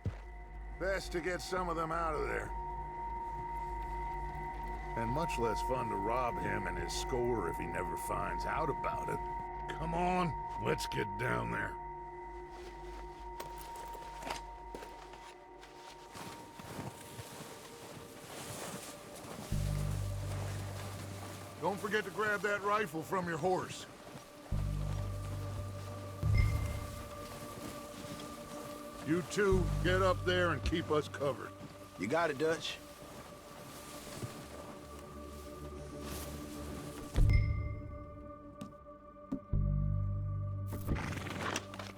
Speaker 2: Best to get some of them out of there. And much less fun to rob him and his score if he never finds out about it. Come on, let's get down there. Don't forget to grab that rifle from your horse. You two, get up there and keep us covered.
Speaker 12: You got it, Dutch.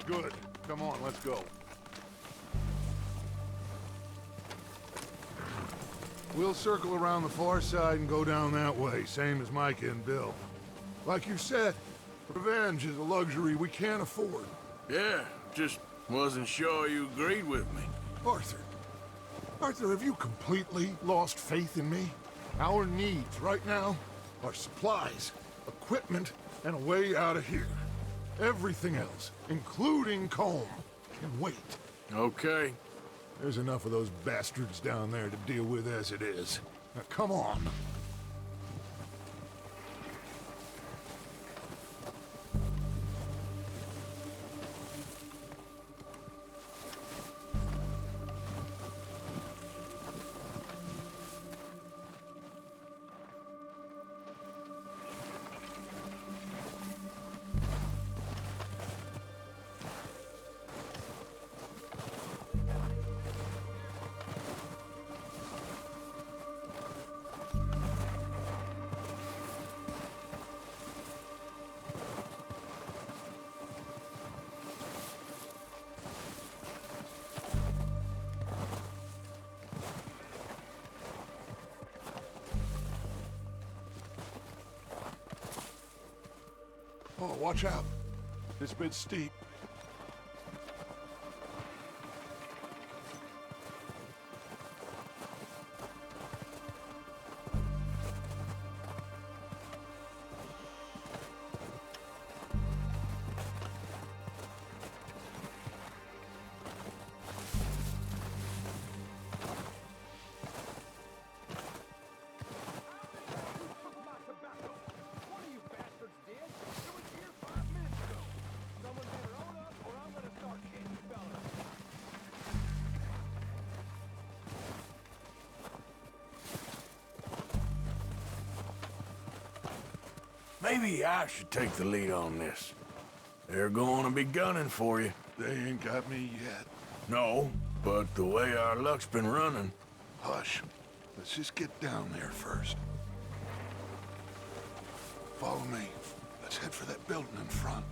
Speaker 2: Good. Come on, let's go. We'll circle around the far side and go down that way, same as Micah and Bill. Like you said, revenge is a luxury we can't afford.
Speaker 6: Yeah, just wasn't sure you agreed with me.
Speaker 2: Arthur. Arthur, have you completely lost faith in me? Our needs right now are supplies, equipment, and a way out of here. Everything else, including Colm, can wait.
Speaker 6: Okay.
Speaker 2: There's enough of those bastards down there to deal with as it is. Now, come on. Oh, watch out. This bit's steep.
Speaker 6: Maybe I should take the lead on this. They're going to be gunning for you.
Speaker 2: They ain't got me yet.
Speaker 6: No, but the way our luck's been running...
Speaker 2: Hush. Let's just get down there first. Follow me. Let's head for that building in front.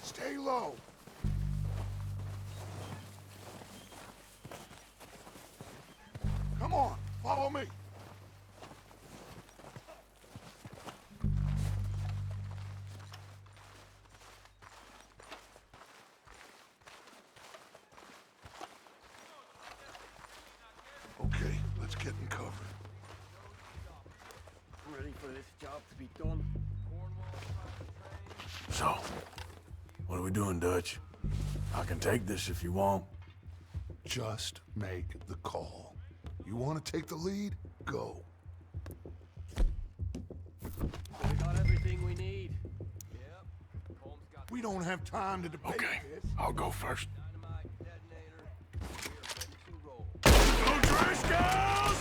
Speaker 2: Stay low. Come on, follow me. Okay, let's get in cover.
Speaker 10: Ready for this job to be done?
Speaker 6: So, what are we doing, Dutch? I can take this if you want.
Speaker 2: Just make the call. You want to take the lead? Go.
Speaker 10: We got everything we need.
Speaker 2: We don't have time to debate
Speaker 6: Okay,
Speaker 2: this.
Speaker 6: I'll go first.
Speaker 7: Go, Driscolls!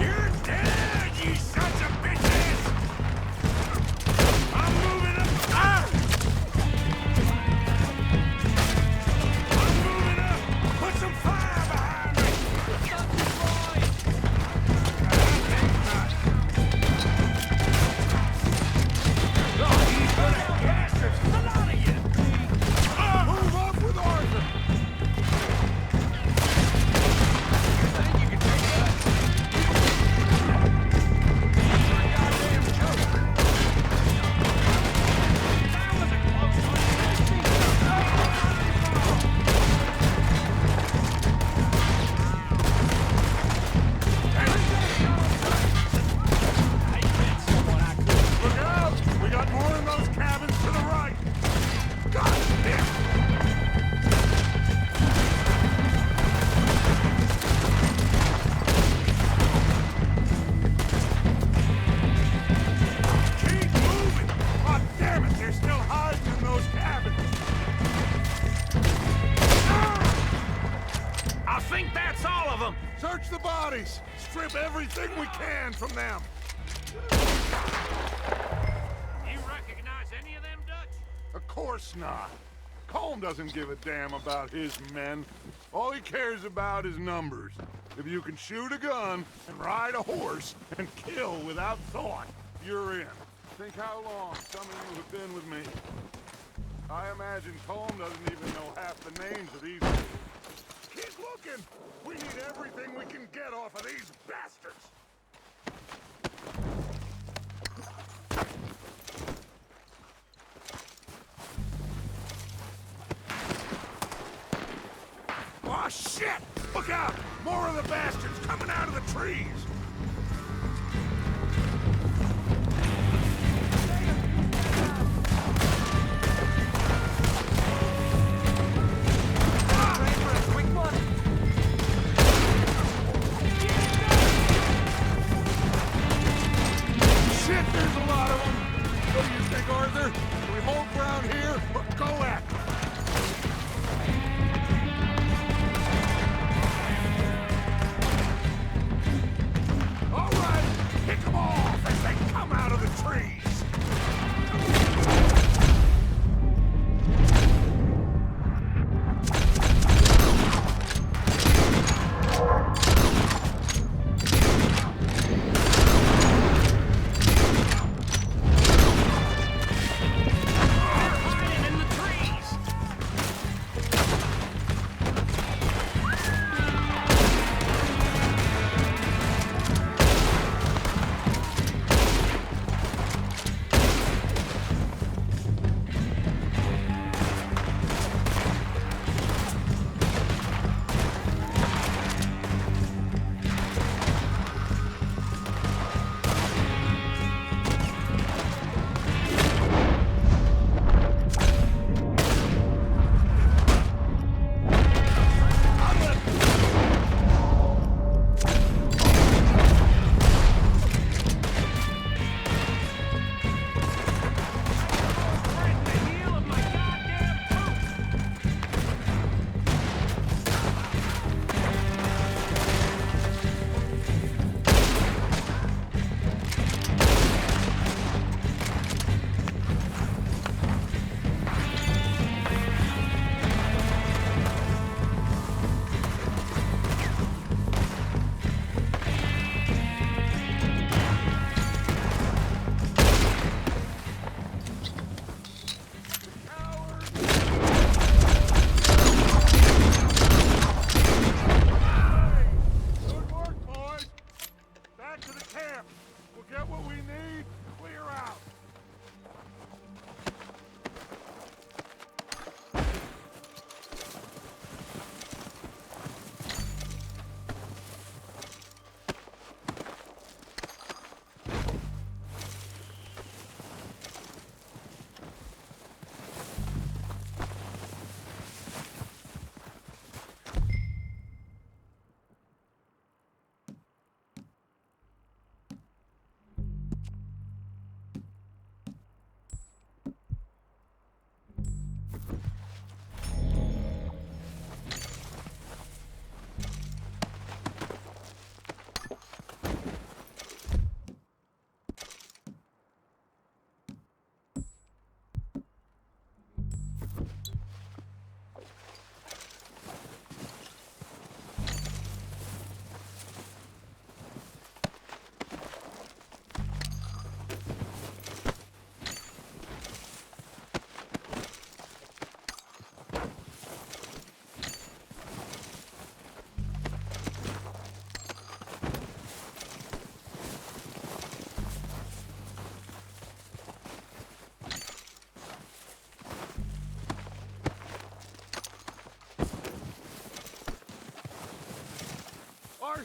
Speaker 7: You're dead, you sons of bitches! I'm moving up! Ah! I'm moving up! Put some fire behind me! Stop this boy! Oh, he's gonna gas us! A lot of you!
Speaker 2: Move up with Arthur!
Speaker 7: You think you can take that? You're a goddamn joke! That was a close one!
Speaker 2: Look out! We got more in those cabins to the right! God damn! Keep moving! God damn it! They're still hiding in those cabins!
Speaker 7: I think that's all of them!
Speaker 2: Search the bodies! Strip everything we can from them!
Speaker 7: You recognize any of them, Dutch?
Speaker 2: Of course not. Colm doesn't give a damn about his men. All he cares about is numbers. If you can shoot a gun and ride a horse and kill without thought, you're in. Think how long some of you have been with me. I imagine Colm doesn't even know half the names of these people. Keep looking! We need everything we can get off of these bastards! Oh, shit! Look out! More of the bastards coming out of the trees! Shit, there's a lot of them! What do you think, Arthur? Do we hold ground here or go at them? All right, pick them off as they come out of the trees!
Speaker 7: Hiding in the trees!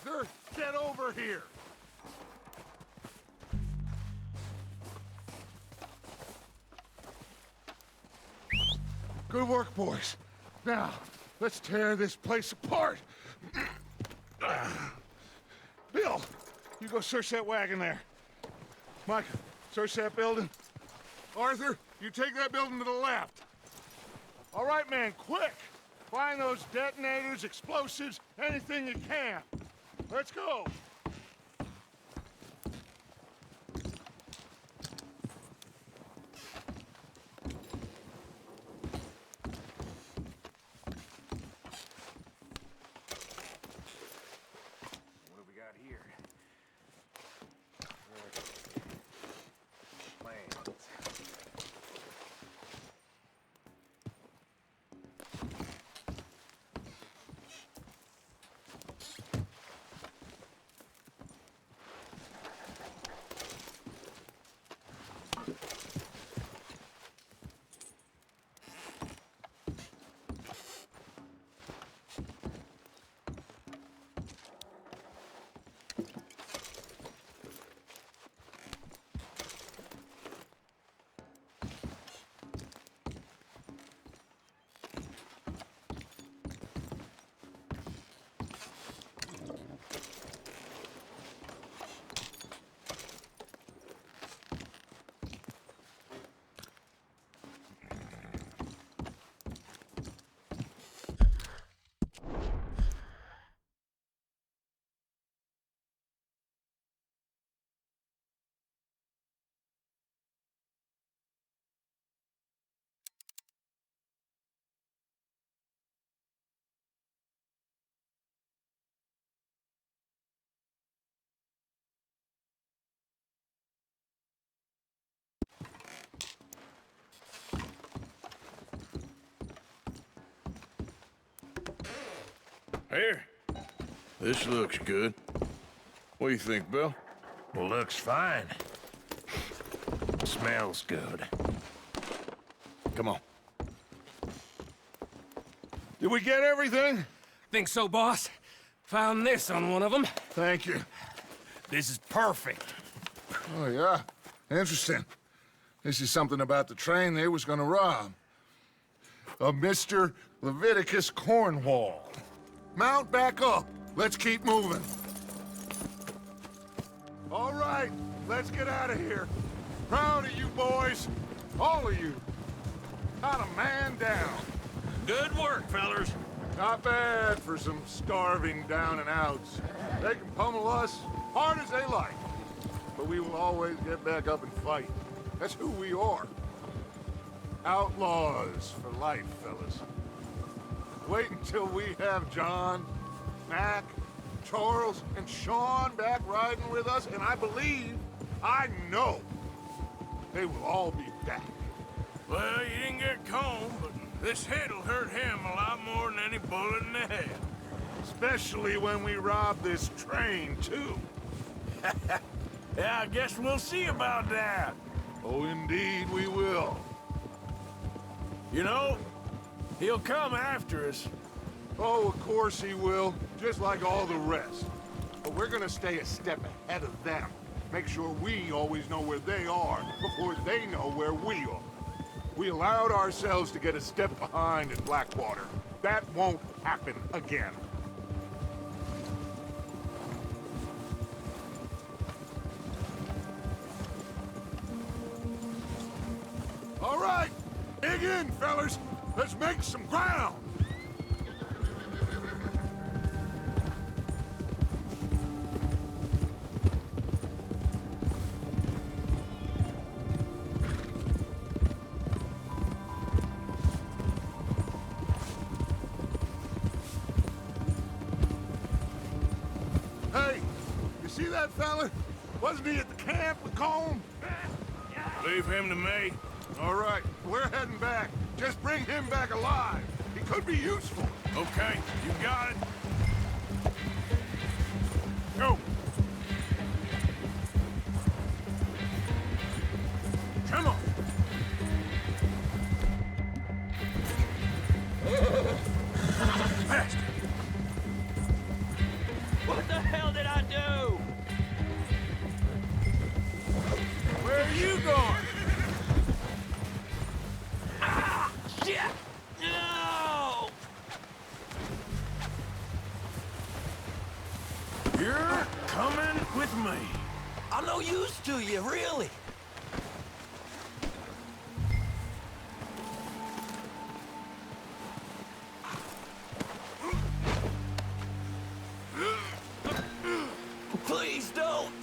Speaker 2: Arthur, get over here! Good work, boys. Now, let's tear this place apart. Bill, you go search that wagon there. Mike, search that building. Arthur, you take that building to the left. All right, man, quick! Find those detonators, explosives, anything you can. Let's go!
Speaker 15: What have we got here? Plans.
Speaker 6: Here. This looks good. What do you think, Bill?
Speaker 15: Well, looks fine. Smells good.
Speaker 6: Come on.
Speaker 2: Did we get everything?
Speaker 8: Think so, boss. Found this on one of them.
Speaker 2: Thank you.
Speaker 8: This is perfect.
Speaker 2: Oh, yeah? Interesting. This is something about the train they was gonna rob. A Mr. Leviticus Cornwall. Mount back up. Let's keep moving. All right, let's get out of here. Proud of you boys. All of you. Not a man down.
Speaker 8: Good work, fellers.
Speaker 2: Not bad for some starving down and outs. They can pummel us hard as they like. But we will always get back up and fight. That's who we are. Outlaws for life, fellas. Wait until we have John, Mac, Charles, and Sean back riding with us, and I know, they will all be back.
Speaker 6: Well, you didn't get Combe, but this hit'll hurt him a lot more than any bullet in the head.
Speaker 2: Especially when we rob this train, too.
Speaker 6: Yeah, I guess we'll see about that.
Speaker 2: Oh, indeed we will.
Speaker 6: You know, he'll come after us.
Speaker 2: Oh, of course he will, just like all the rest. But we're gonna stay a step ahead of them. Make sure we always know where they are before they know where we are. We allowed ourselves to get a step behind in Blackwater. That won't happen again. All right, dig in, fellas. Let's make some ground. Hey, you see that fella? Wasn't he at the camp with Combe?
Speaker 6: Leave him to me.
Speaker 2: All right, we're heading back. Just bring him back alive. He could be useful.
Speaker 6: Okay, you got it.
Speaker 2: Go.
Speaker 6: Come on.
Speaker 9: What the hell
Speaker 6: you going?
Speaker 8: Ah! Shit! No!
Speaker 6: You're coming with me.
Speaker 10: I'm no use to you, really. Please don't.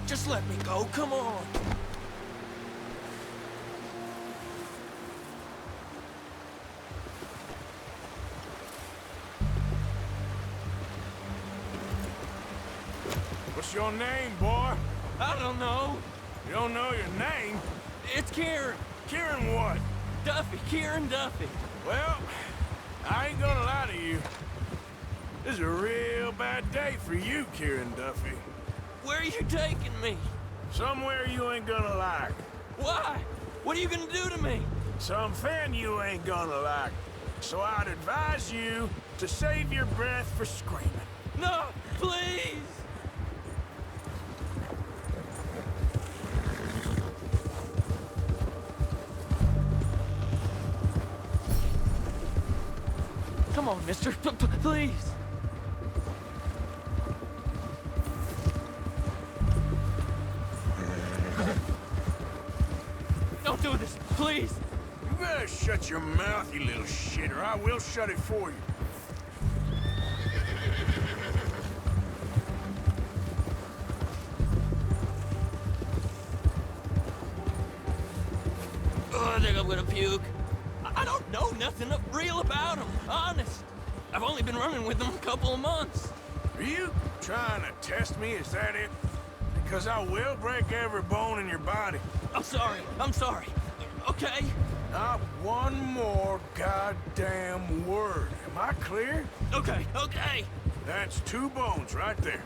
Speaker 10: Just let me go, come on.
Speaker 6: What's your name, boy?
Speaker 8: I don't know.
Speaker 6: You don't know your name?
Speaker 8: It's Kieran.
Speaker 6: Kieran what?
Speaker 8: Duffy, Kieran Duffy.
Speaker 6: Well, I ain't gonna lie to you. This is a real bad day for you, Kieran Duffy.
Speaker 8: Where are you taking me?
Speaker 6: Somewhere you ain't gonna like.
Speaker 8: Why? What are you gonna do to me?
Speaker 6: Something you ain't gonna like. So I'd advise you to save your breath for screaming.
Speaker 8: No, please! Come on, mister. Please. Don't do this, please.
Speaker 6: You better shut your mouth, you little shit, or I will shut it for you.
Speaker 8: Oh, I think I'm gonna puke. I don't know nothing real about him, honest. I've only been running with him a couple of months.
Speaker 6: Are you trying to test me? Is that it? Because I will break every bone in your body.
Speaker 8: I'm sorry. Okay?
Speaker 6: Not one more goddamn word. Am I clear?
Speaker 8: Okay.
Speaker 6: That's 2 bones right there.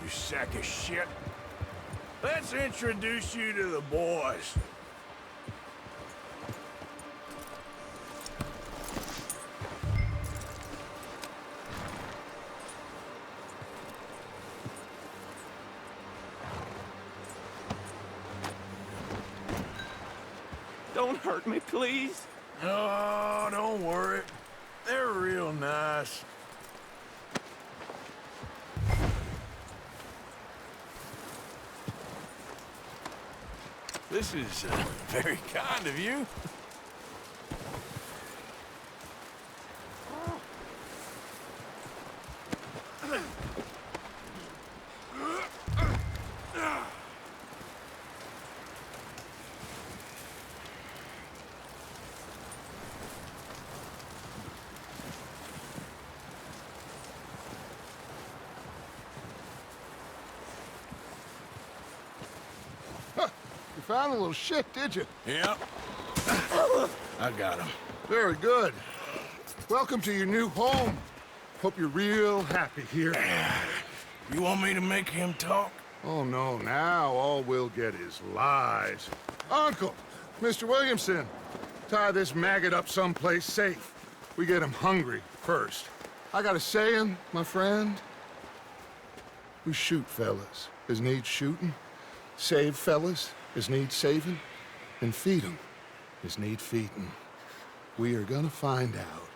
Speaker 6: Sack of shit. Let's introduce you to the boys.
Speaker 8: Don't hurt me, please.
Speaker 6: Oh, don't worry. They're real nice. This is very kind of you.
Speaker 2: You found the little shit, did you?
Speaker 6: Yep. I got him.
Speaker 2: Very good. Welcome to your new home. Hope you're real happy here.
Speaker 6: You want me to make him talk?
Speaker 2: Oh, no. Now all we'll get is lies. Uncle, Mr. Williamson, tie this maggot up someplace safe. We get him hungry first. I got a saying, my friend. We shoot fellas as need shooting, save fellas as need saving, and feed 'em as need feeding. We are gonna find out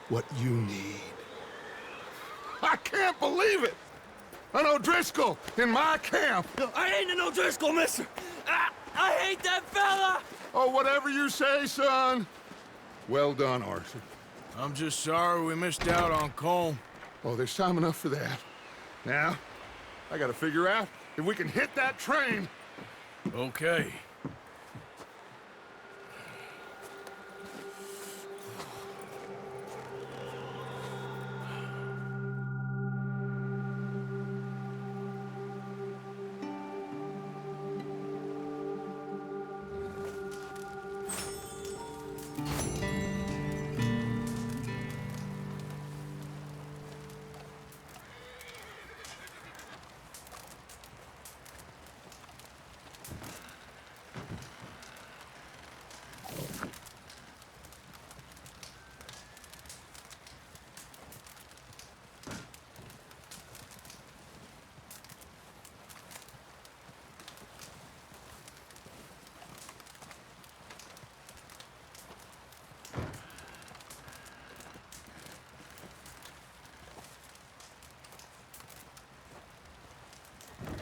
Speaker 2: what you need. I can't believe it! An O'Driscoll in my camp!
Speaker 10: I ain't an O'Driscoll, mister! I hate that fella!
Speaker 2: Oh, whatever you say, son. Well done, Arthur.
Speaker 6: I'm just sorry we missed out on Colm.
Speaker 2: Oh, there's time enough for that. Now, I gotta figure out if we can hit that train.
Speaker 6: Okay.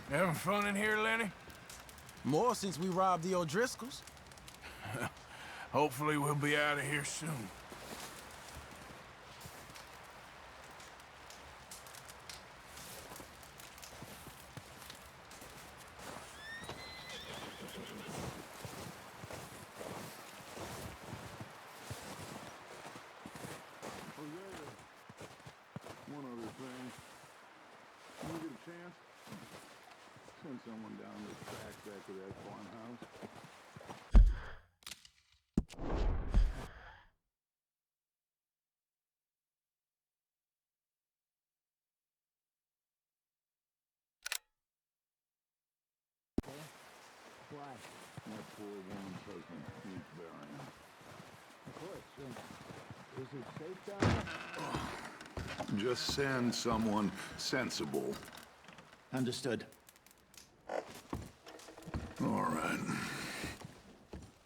Speaker 6: You having fun in here, Lenny?
Speaker 16: More since we robbed the O'Driscolls.
Speaker 6: Hopefully we'll be out of here soon.
Speaker 2: One other thing. When you get a chance, send someone down this track back to that farmhouse.
Speaker 12: Why?
Speaker 2: That poor woman's husband needs burying.
Speaker 12: Of course. Is it safe down there?
Speaker 2: Just send someone sensible.
Speaker 3: Understood.
Speaker 2: All right.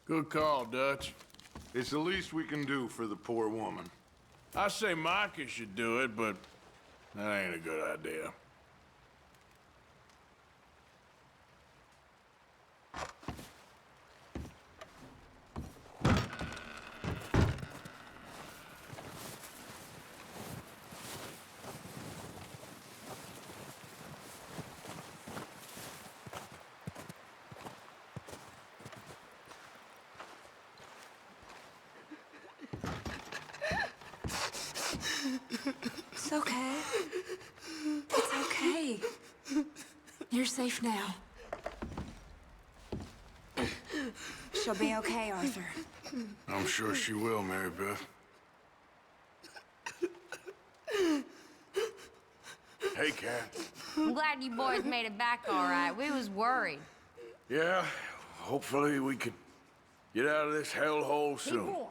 Speaker 6: Good call, Dutch.
Speaker 2: It's the least we can do for the poor woman.
Speaker 6: I say Micah should do it, but that ain't a good idea.
Speaker 5: It's okay. It's okay. You're safe now.
Speaker 14: She'll be okay, Arthur.
Speaker 6: I'm sure she will, Mary Beth. Hey, Cat.
Speaker 17: I'm glad you boys made it back all right. We was worried.
Speaker 6: Yeah, hopefully we can get out of this hellhole
Speaker 4: Keep
Speaker 6: soon.
Speaker 4: warm.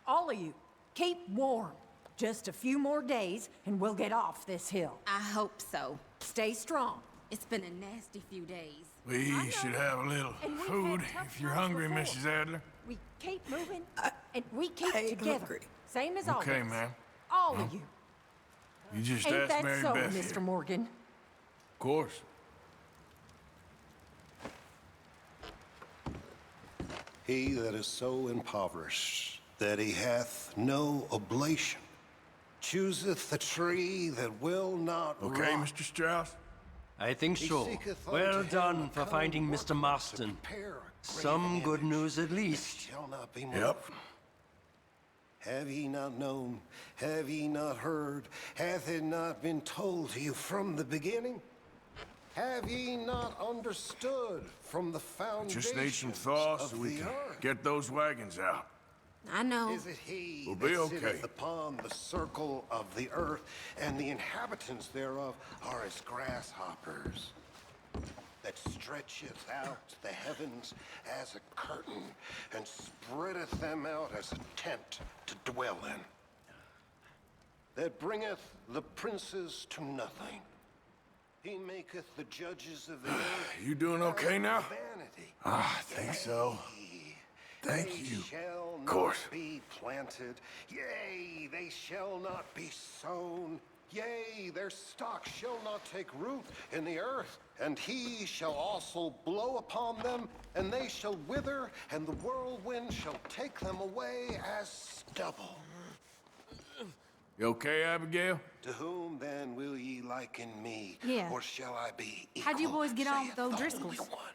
Speaker 4: All of you. Keep warm. Just a few more days, and we'll get off this hill.
Speaker 17: I hope so.
Speaker 4: Stay strong.
Speaker 17: It's been a nasty few days.
Speaker 6: We should have a little
Speaker 4: And we've
Speaker 6: food
Speaker 4: had tough
Speaker 6: if you're
Speaker 4: times
Speaker 6: hungry,
Speaker 4: before.
Speaker 6: Mrs. Adler.
Speaker 4: We keep moving, and we keep
Speaker 14: I ain't
Speaker 4: together.
Speaker 14: hungry.
Speaker 4: Same as always.
Speaker 6: Okay, ma'am.
Speaker 4: All of you.
Speaker 6: You just
Speaker 4: Ain't
Speaker 6: asked
Speaker 4: that
Speaker 6: Mary
Speaker 4: so,
Speaker 6: Beth
Speaker 4: Mr.
Speaker 6: here.
Speaker 4: Morgan?
Speaker 6: Of course.
Speaker 1: He that is so impoverished that he hath no oblation chooseth the tree that will not
Speaker 6: Okay,
Speaker 1: rot.
Speaker 6: Mr. Strauss?
Speaker 9: I think
Speaker 1: He
Speaker 9: so.
Speaker 1: seeketh
Speaker 9: Well
Speaker 1: unto
Speaker 9: done
Speaker 1: him
Speaker 9: for
Speaker 1: a
Speaker 9: finding
Speaker 1: cunning
Speaker 9: Mr.
Speaker 1: workman
Speaker 9: Marston.
Speaker 1: to prepare a
Speaker 9: Some
Speaker 1: graven
Speaker 9: good
Speaker 1: image
Speaker 9: news at
Speaker 1: that
Speaker 9: least.
Speaker 1: shall not be moved.
Speaker 6: Yep.
Speaker 1: Have ye not known? Have ye not heard? Hath it not been told to you from the beginning? Have ye not understood from the foundation
Speaker 6: Just need some thaw so we can get those wagons out.
Speaker 17: I know.
Speaker 1: Is it he
Speaker 6: We'll be
Speaker 1: that
Speaker 6: okay.
Speaker 1: sitteth upon the circle of the earth, and the inhabitants thereof are as grasshoppers, that stretcheth out the heavens as a curtain, and spreadeth them out as a tent to dwell in, that bringeth the princes to nothing. He maketh the judges of the earth
Speaker 6: You doing okay now?
Speaker 1: vanity.
Speaker 6: I think so. Thank
Speaker 1: They
Speaker 6: you.
Speaker 1: shall
Speaker 6: Of course.
Speaker 1: not be planted, yea, they shall not be sown. Yea, their stock shall not take root in the earth, and he shall also blow upon them, and they shall wither, and the whirlwind shall take them away as stubble.
Speaker 6: You okay, Abigail?
Speaker 1: To whom then will ye liken me?
Speaker 5: Yeah.
Speaker 1: Or shall I be equal?
Speaker 5: How'd you boys get on with the
Speaker 1: saith the
Speaker 5: O'Driscolls?
Speaker 1: Holy One?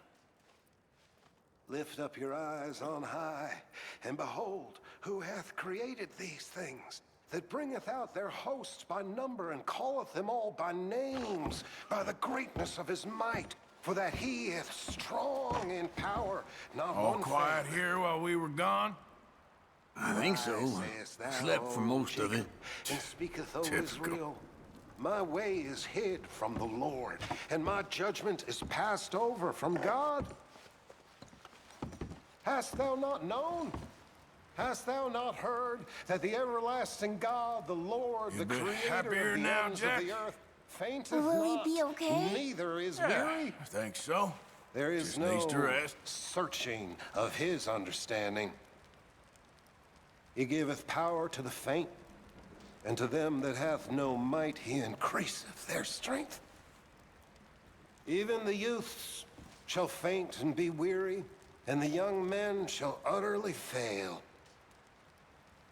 Speaker 1: Lift up your eyes on high, and behold, who hath created these things, that bringeth out their hosts by number, and calleth them all by names, by the greatness of his might, for that he is strong in power, not
Speaker 6: All
Speaker 1: one
Speaker 6: quiet
Speaker 1: faileth.
Speaker 6: here while we were gone?
Speaker 18: I think so.
Speaker 1: Sayest thou,
Speaker 18: Slept for most of it.
Speaker 1: And speaketh, O
Speaker 6: Typical.
Speaker 1: Israel, my way is hid from the Lord, and my judgment is passed over from God. Hast thou not known? Hast thou not heard that the everlasting God, the Lord,
Speaker 6: You
Speaker 1: the
Speaker 6: bit
Speaker 1: creator
Speaker 6: happier
Speaker 1: of the
Speaker 6: now,
Speaker 1: ends
Speaker 6: Jack?
Speaker 1: of the earth, fainteth
Speaker 14: Will he
Speaker 1: not,
Speaker 14: be okay?
Speaker 1: neither is
Speaker 6: Yeah,
Speaker 1: weary?
Speaker 6: I think so.
Speaker 1: There is
Speaker 6: Just
Speaker 1: no
Speaker 6: needs to rest.
Speaker 1: searching of his understanding. He giveth power to the faint, and to them that hath no might he increaseth their strength. Even the youths shall faint and be weary, and the young men shall utterly fail.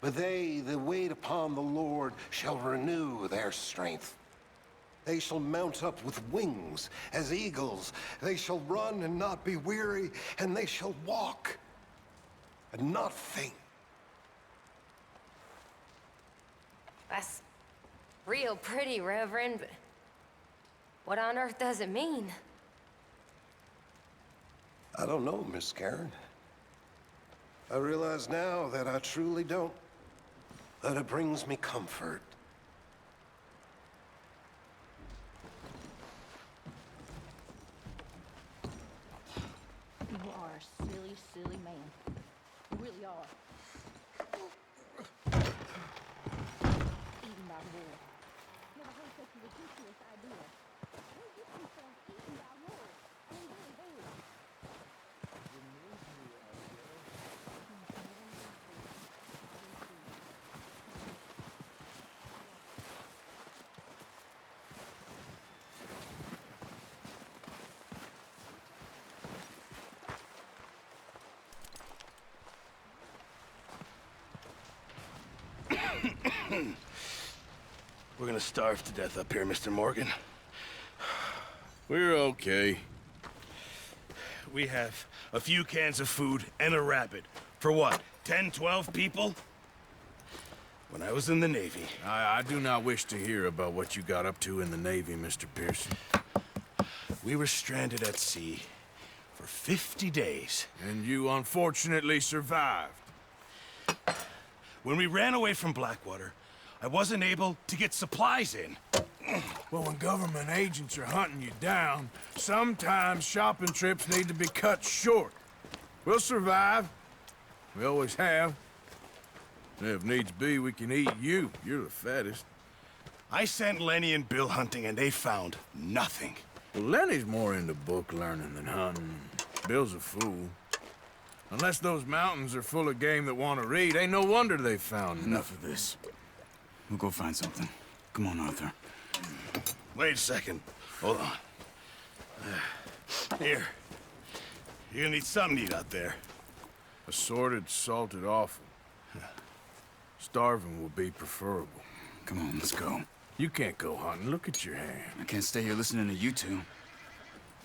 Speaker 1: But they that wait upon the Lord shall renew their strength. They shall mount up with wings as eagles. They shall run and not be weary, and they shall walk and not faint.
Speaker 17: That's real pretty, Reverend, but what on earth does it mean?
Speaker 1: I don't know, Miss Karen. I realize now that I truly don't. That it brings me comfort.
Speaker 19: You are a silly, silly man. You really are. Eaten by wolves. Never heard such a ridiculous idea. Where did you yourself eaten by wolves? I mean, really, who?
Speaker 18: We're gonna starve to death up here, Mr. Morgan.
Speaker 6: We're okay.
Speaker 18: We have a few cans of food and a rabbit. For what, 10, 12 people? When I was in the Navy...
Speaker 6: I do not wish to hear about what you got up to in the Navy, Mr. Pearson.
Speaker 18: We were stranded at sea for 50 days.
Speaker 6: And you unfortunately survived.
Speaker 18: When we ran away from Blackwater, I wasn't able to get supplies in.
Speaker 6: Well, when government agents are hunting you down, sometimes shopping trips need to be cut short. We'll survive. We always have. And if needs be, we can eat you. You're the fattest.
Speaker 18: I sent Lenny and Bill hunting, and they found nothing.
Speaker 6: Well, Lenny's more into book learning than hunting. Bill's a fool. Unless those mountains are full of game that want to read, ain't no wonder they found
Speaker 20: Enough of this. We'll go find something. Come on, Arthur.
Speaker 18: Wait a second. Hold on. Here. You're gonna need something to eat out there.
Speaker 6: Assorted, salted offal. Starving will be preferable.
Speaker 20: Come on, let's go.
Speaker 6: You can't go hunting. Look at your hand.
Speaker 20: I can't stay here listening to you two.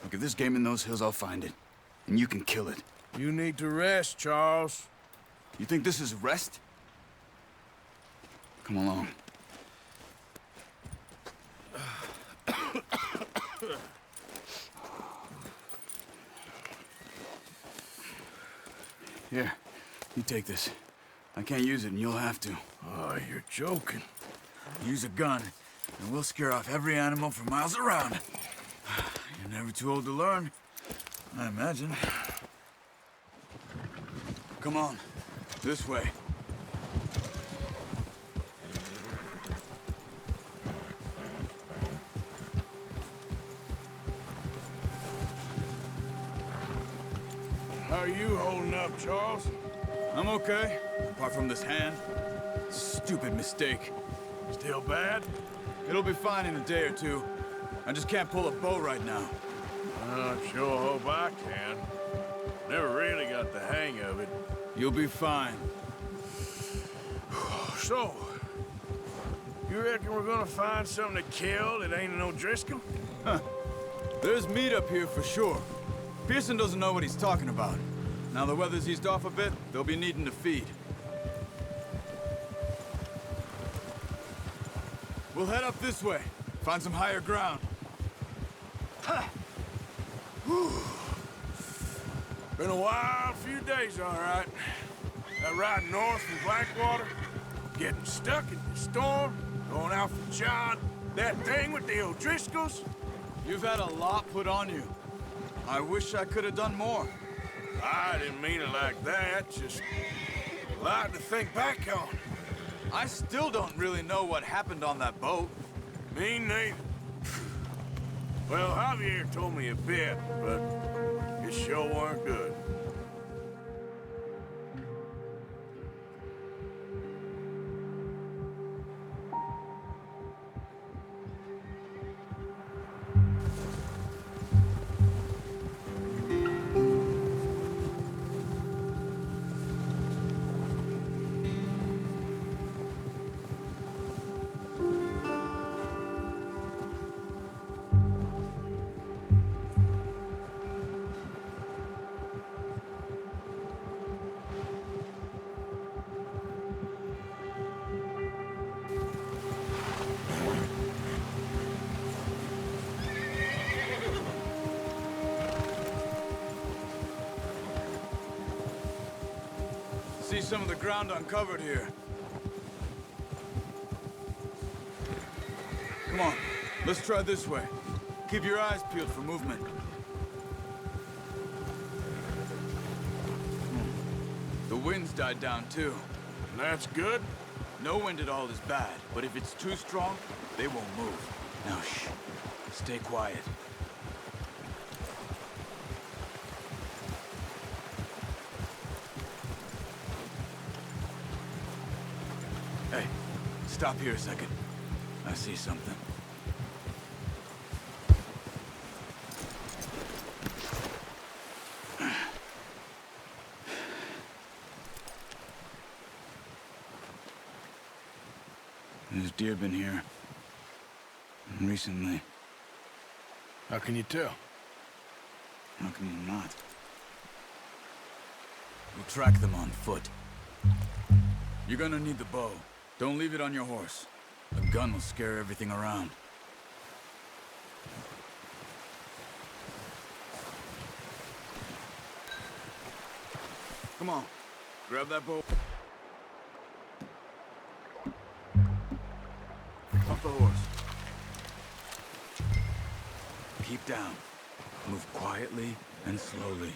Speaker 20: Look, if there's game in those hills, I'll find it. And you can kill it.
Speaker 6: You need to rest, Charles.
Speaker 20: You think this is rest? Come along. Here, you take this. I can't use it, and you'll have to.
Speaker 6: Oh, you're joking.
Speaker 20: Use a gun, and we'll scare off every animal for miles around. You're never too old to learn, I imagine. Come on, this way.
Speaker 6: How are you holding up, Charles?
Speaker 20: I'm okay, apart from this hand. Stupid mistake.
Speaker 6: Still bad?
Speaker 20: It'll be fine in a day or two. I just can't pull a bow right now.
Speaker 6: I sure hope I can. Never really got the hang of it.
Speaker 20: You'll be fine.
Speaker 6: So, you reckon we're gonna find something to kill that ain't an O'Driscoll?
Speaker 20: Huh. There's meat up here for sure. Pearson doesn't know what he's talking about. Now the weather's eased off a bit, they'll be needing to feed. We'll head up this way. Find some higher ground.
Speaker 6: Ha! Whew. Been a wild few days, all right. That ride north from Blackwater, getting stuck in the storm, going out for John, that thing with the O'Driscolls.
Speaker 20: You've had a lot put on you. I wish I could have done more.
Speaker 6: I didn't mean it like that, just a lot to think back on.
Speaker 20: I still don't really know what happened on that boat.
Speaker 6: Me neither. Well, Javier told me a bit, but it sure weren't good.
Speaker 20: See some of the ground uncovered here. Come on, let's try this way. Keep your eyes peeled for movement. The wind's died down too.
Speaker 6: That's good?
Speaker 20: No wind at all is bad, but if it's too strong, they won't move. Now shh, stay quiet. Hey, stop here a second. I see something. There's deer been here. Recently.
Speaker 6: How can you tell?
Speaker 20: How can you not? We'll track them on foot. You're gonna need the bow. Don't leave it on your horse. A gun will scare everything around. Come on, grab that bow. Off the horse. Keep down. Move quietly and slowly.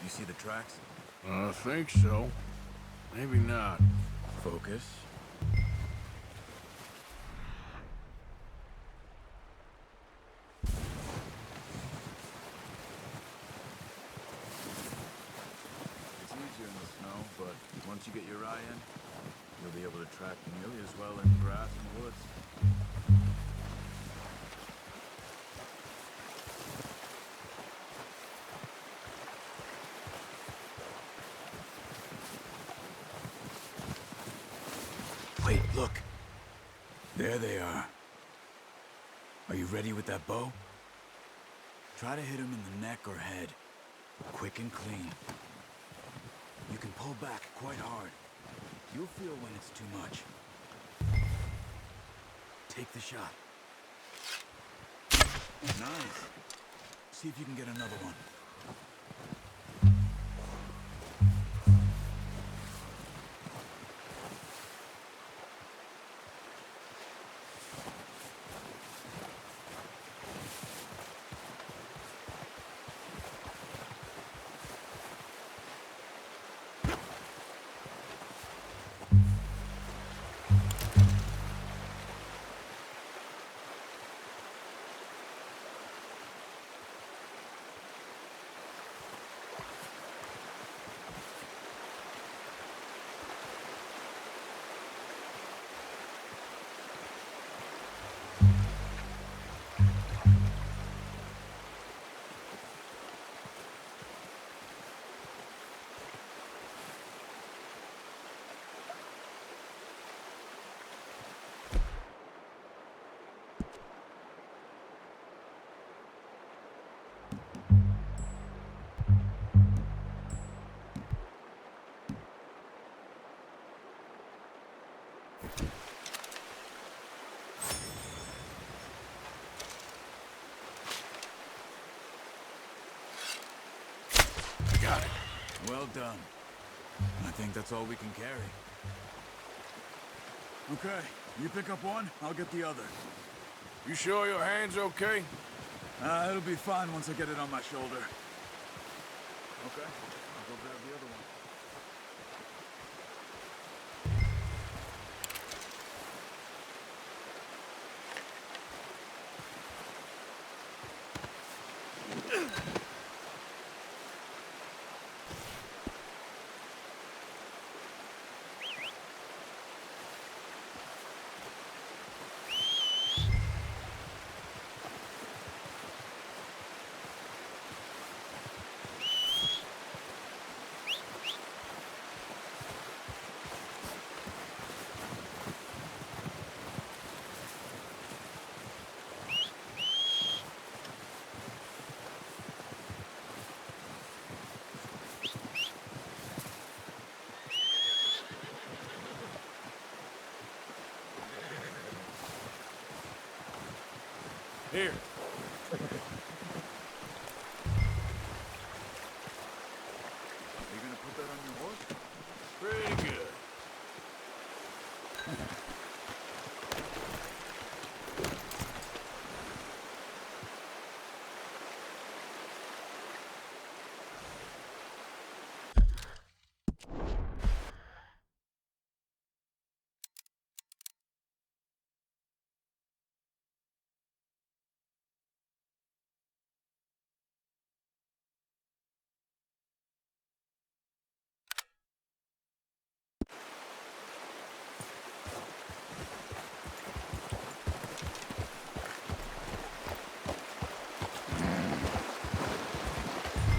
Speaker 20: You see the tracks?
Speaker 6: I think so. Maybe not.
Speaker 20: Focus. It's easier in the snow, but once you get your eye in, you'll be able to track nearly as well in grass and woods. Wait, look. There they are. Are you ready with that bow? Try to hit him in the neck or head. Quick and clean. You can pull back quite hard. You'll feel when it's too much. Take the shot. Nice. See if you can get another one. Got it. Well done. I think that's all we can carry. Okay, you pick up one, I'll get the other.
Speaker 6: You sure your hand's okay?
Speaker 20: It'll be fine once I get it on my shoulder. Okay, I'll go grab the other one.
Speaker 6: Here.
Speaker 20: You gonna put that on your horse?
Speaker 6: Pretty good.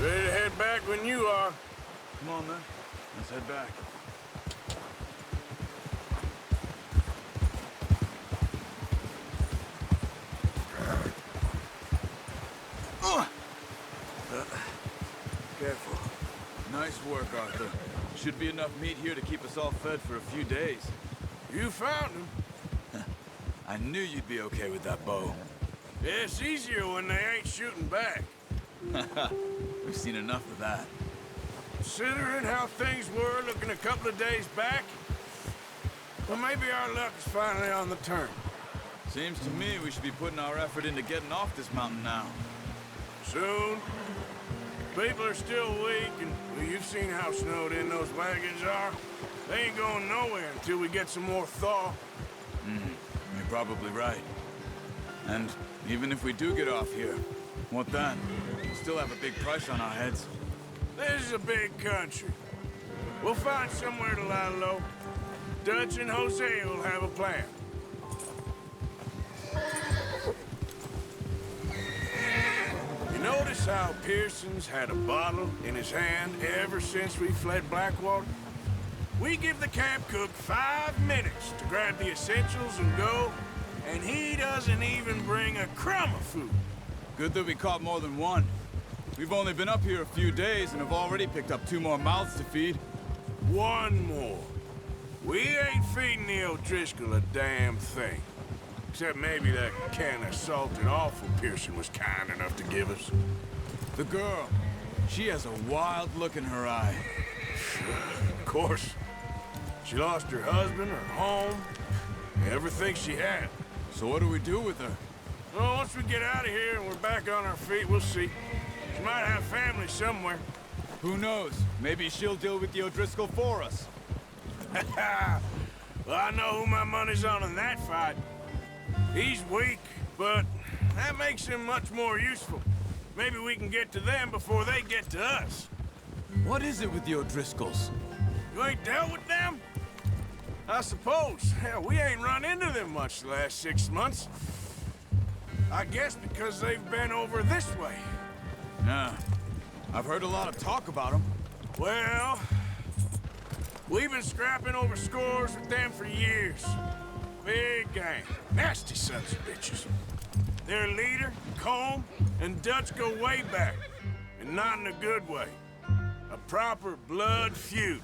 Speaker 6: Ready to head back when you are.
Speaker 20: Come on, then. Let's head back. Careful. Nice work, Arthur. Should be enough meat here to keep us all fed for a few days.
Speaker 6: You found him.
Speaker 20: I knew you'd be okay with that bow.
Speaker 6: Yeah, it's easier when they ain't shooting back.
Speaker 20: We've seen enough of that.
Speaker 6: Considering how things were looking a couple of days back, well, maybe our luck is finally on the turn.
Speaker 20: Seems to me we should be putting our effort into getting off this mountain now.
Speaker 6: Soon. People are still weak, and well, you've seen how snowed in those wagons are. They ain't going nowhere until we get some more thaw.
Speaker 20: You're probably right. And even if we do get off here, what then? We'll still have a big price on our heads.
Speaker 6: This is a big country. We'll find somewhere to lie low. Dutch and Jose will have a plan. You notice how Pearson's had a bottle in his hand ever since we fled Blackwater? We give the camp cook 5 minutes to grab the essentials and go, and he doesn't even bring a crumb of food.
Speaker 20: Good that we caught more than one. We've only been up here a few days and have already picked up 2 more mouths to feed.
Speaker 6: One more. We ain't feeding the O'Driscoll a damn thing. Except maybe that can of salted offal Pearson was kind enough to give us.
Speaker 20: The girl, she has a wild look in her eye.
Speaker 6: Of course. She lost her husband, her home, everything she had.
Speaker 20: So what do we do with her?
Speaker 6: Well, once we get out of here and we're back on our feet, we'll see. She might have family somewhere.
Speaker 20: Who knows? Maybe she'll deal with the O'Driscoll for us.
Speaker 6: Well, I know who my money's on in that fight. He's weak, but that makes him much more useful. Maybe we can get to them before they get to us.
Speaker 20: What is it with the O'Driscolls?
Speaker 6: You ain't dealt with them? I suppose. Hell, we ain't run into them much the last 6 months. I guess because they've been over this way.
Speaker 20: Yeah. I've heard a lot of talk about them.
Speaker 6: Well, we've been scrapping over scores with them for years. Big gang. Nasty sons of bitches. Their leader, Combe, and Dutch go way back. And not in a good way. A proper blood feud.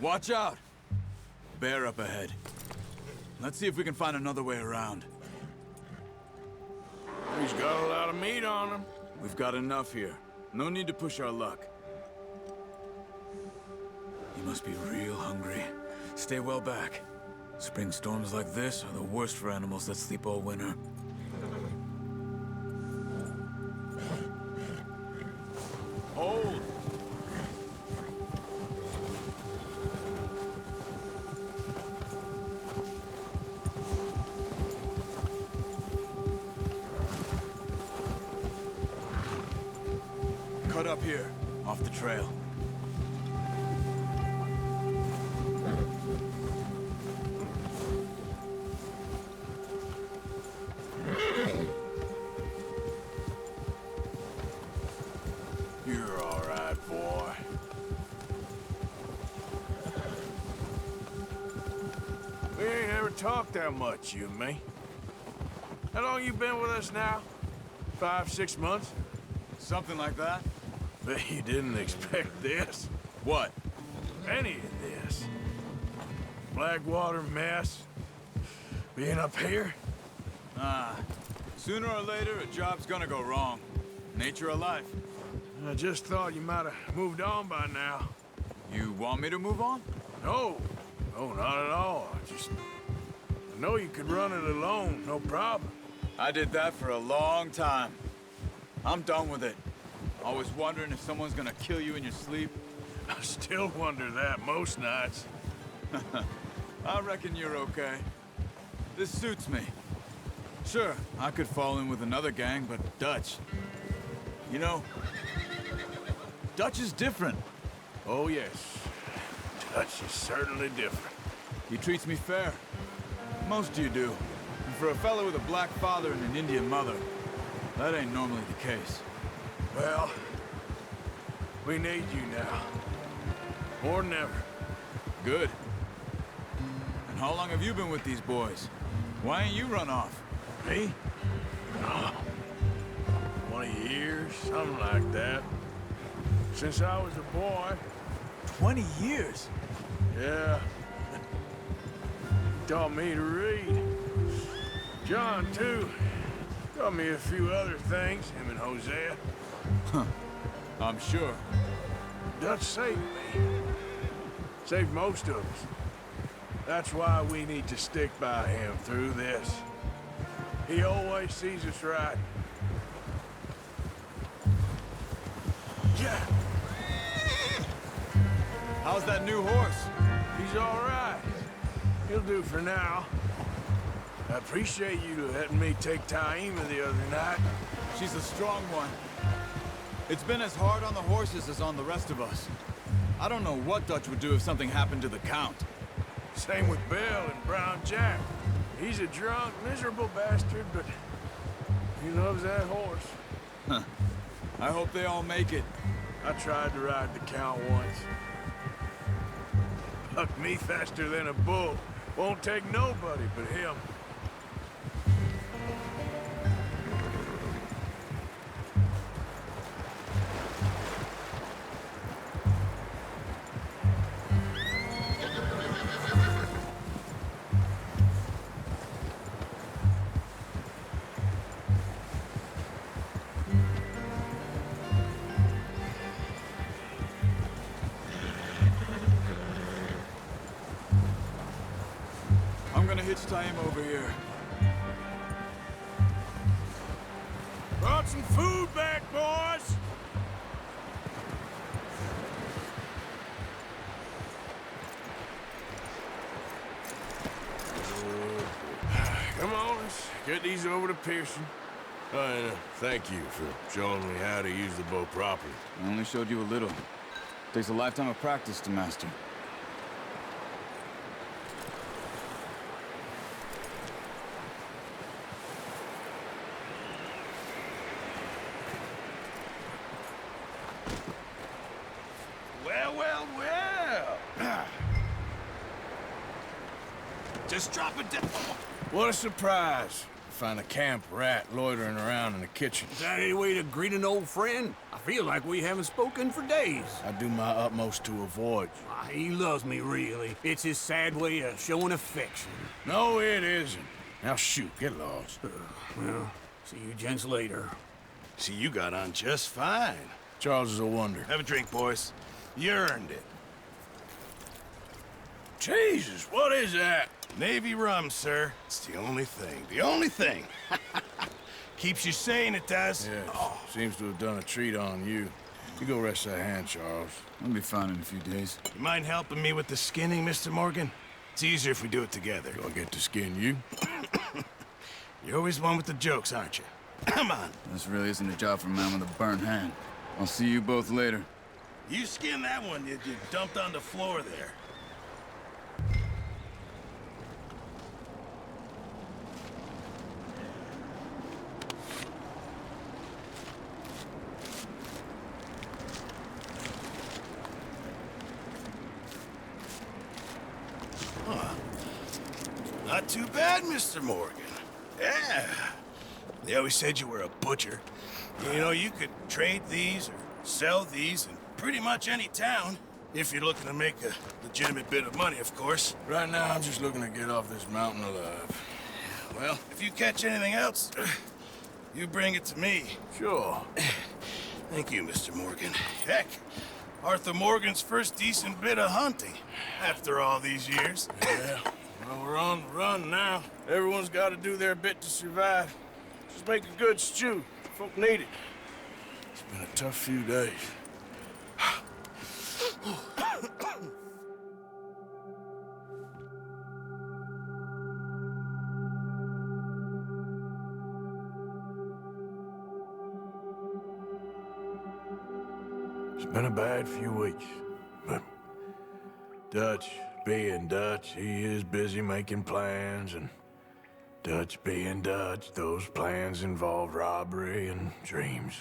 Speaker 20: Watch out. Bear up ahead. Let's see if we can find another way around.
Speaker 6: He's got a lot of meat on him.
Speaker 20: We've got enough here. No need to push our luck. You must be real hungry. Stay well back. Spring storms like this are the worst for animals that sleep all winter. Hold! Cut up here, off the trail.
Speaker 6: You're all right, boy. We ain't ever talked that much, you and me. How long you been with us now? 5, 6 months?
Speaker 20: Something like that.
Speaker 6: Bet you didn't expect this.
Speaker 20: What?
Speaker 6: Any of this. Blackwater mess. Being up here?
Speaker 20: Sooner or later, a job's gonna go wrong. Nature of life.
Speaker 6: I just thought you might have moved on by now.
Speaker 20: You want me to move on?
Speaker 6: No. No, not at all. I know you could run it alone, no problem.
Speaker 20: I did that for a long time. I'm done with it. Always wondering if someone's gonna kill you in your sleep.
Speaker 6: I still wonder that most nights.
Speaker 20: I reckon you're okay. This suits me. Sure, I could fall in with another gang, but Dutch... You know, Dutch is different.
Speaker 6: Oh, yes. Dutch is certainly different.
Speaker 20: He treats me fair. Most of you do. And for a fellow with a black father and an Indian mother, that ain't normally the case.
Speaker 6: Well, we need you now. More than ever.
Speaker 20: Good. And how long have you been with these boys? Why ain't you run off?
Speaker 6: Me? Oh, 20 years, something like that. Since I was a boy.
Speaker 20: 20 years?
Speaker 6: Yeah. He taught me to read. John, too. Taught me a few other things, him and Hosea.
Speaker 20: Huh. I'm sure.
Speaker 6: Dutch saved me. Saved most of us. That's why we need to stick by him through this. He always sees us right. Yeah.
Speaker 20: How's that new horse?
Speaker 6: He's all right. He'll do for now. I appreciate you letting me take Taima the other night.
Speaker 20: She's a strong one. It's been as hard on the horses as on the rest of us. I don't know what Dutch would do if something happened to the Count.
Speaker 6: Same with Bill and Brown Jack. He's a drunk, miserable bastard, but he loves that horse.
Speaker 20: Huh. I hope they all make it.
Speaker 6: I tried to ride the Count once. Bucked me faster than a bull. Won't take nobody but him.
Speaker 20: I'm gonna hitch Taima over here.
Speaker 6: Brought some food back, boys! Come on, let's get these over to Pearson. And thank you for showing me how to use the bow properly.
Speaker 20: I only showed you a little. Takes a lifetime of practice to master.
Speaker 6: Well, well, well. Just drop it down. What a surprise. Find a camp rat loitering around in the kitchen.
Speaker 10: Is that any way to greet an old friend? I feel like we haven't spoken for days.
Speaker 6: I do my utmost to avoid you.
Speaker 10: He loves me, really. It's his sad way of showing affection.
Speaker 6: No, it isn't. Now shoot, get lost.
Speaker 10: Well, see you gents later.
Speaker 18: See, you got on just fine.
Speaker 6: Charles is a wonder.
Speaker 18: Have a drink, boys. You earned it.
Speaker 6: Jesus, what is that?
Speaker 18: Navy rum, sir. It's the only thing. The only thing. Keeps you sane, it does.
Speaker 6: Yes. Seems to have done a treat on you. You go rest that hand, Charles.
Speaker 20: I'll be fine in a few days.
Speaker 18: You mind helping me with the skinning, Mr. Morgan? It's easier if we do it together.
Speaker 6: Do I get to skin you?
Speaker 18: You're always one with the jokes, aren't you? Come on.
Speaker 20: This really isn't a job for a man with a burnt hand. I'll see you both later.
Speaker 18: You skinned that one you dumped on the floor there. Not too bad, Mr. Morgan. Yeah. They always said you were a butcher. You know, you could trade these or sell these in pretty much any town. If you're looking to make a legitimate bit of money, of course.
Speaker 6: Right now, I'm just looking to get off this mountain alive.
Speaker 18: Well, if you catch anything else, you bring it to me.
Speaker 6: Sure.
Speaker 18: Thank you, Mr. Morgan. Heck, Arthur Morgan's first decent bit of hunting after all these years.
Speaker 6: Yeah. Well, we're on the run now. Everyone's got to do their bit to survive. Just make a good stew. Folk need it. It's been a tough few days. It's been a bad few weeks, but Dutch being Dutch, he is busy making plans, and Dutch being Dutch, those plans involve robbery and dreams.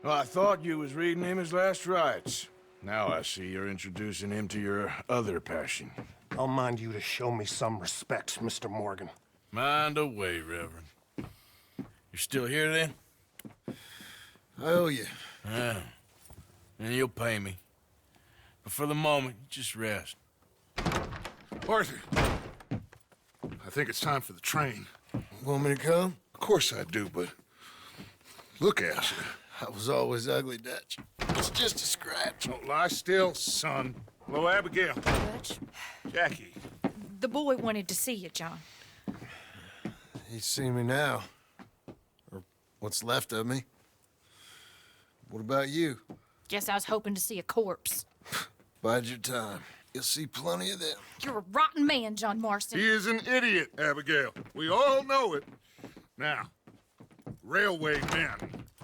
Speaker 6: Well, I thought you was reading him his last rites. Now I see you're introducing him to your other passion.
Speaker 1: I'll mind you to show me some respect, Mr. Morgan.
Speaker 6: Mind away, Reverend. You're still here, then?
Speaker 2: I owe you.
Speaker 6: Yeah. And you'll pay me. But for the moment, just rest.
Speaker 2: Arthur, I think it's time for the train.
Speaker 12: Want me to come?
Speaker 2: Of course I do, but look at you.
Speaker 12: I was always ugly, Dutch. It's just a scratch.
Speaker 2: Don't lie still, son. Hello, Abigail.
Speaker 5: Dutch,
Speaker 2: Jackie.
Speaker 5: the boy wanted to see you, John.
Speaker 12: He's seen me now. Or what's left of me. What about you?
Speaker 5: Guess I was hoping to see a corpse.
Speaker 12: Bide your time. You'll see plenty of them.
Speaker 5: You're a rotten man, John Marston.
Speaker 2: He is an idiot, Abigail. We all know it. Now, railway men.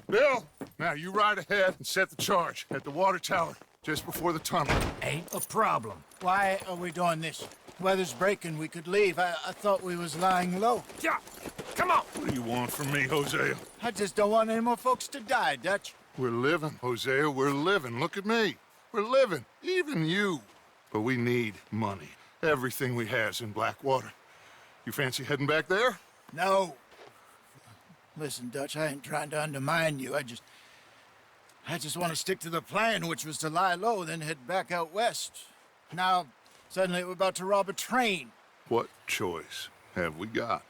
Speaker 2: Bill, now you ride ahead and set the charge at the water tower just before the tunnel.
Speaker 3: Ain't a problem. Why are we doing this? Weather's breaking, we could leave. I thought we was lying low.
Speaker 7: Yeah, come on.
Speaker 2: What do you want from me, Hosea?
Speaker 3: I just don't want any more folks to die, Dutch.
Speaker 2: We're living, Hosea, we're living. Look at me. We're living, even you. But we need money. Everything we has in Blackwater. You fancy heading back there?
Speaker 3: No. Listen, Dutch, I ain't trying to undermine you. I just want to stick to the plan, which was to lie low, then head back out west. Now, suddenly we're about to rob a train.
Speaker 2: What choice have we got?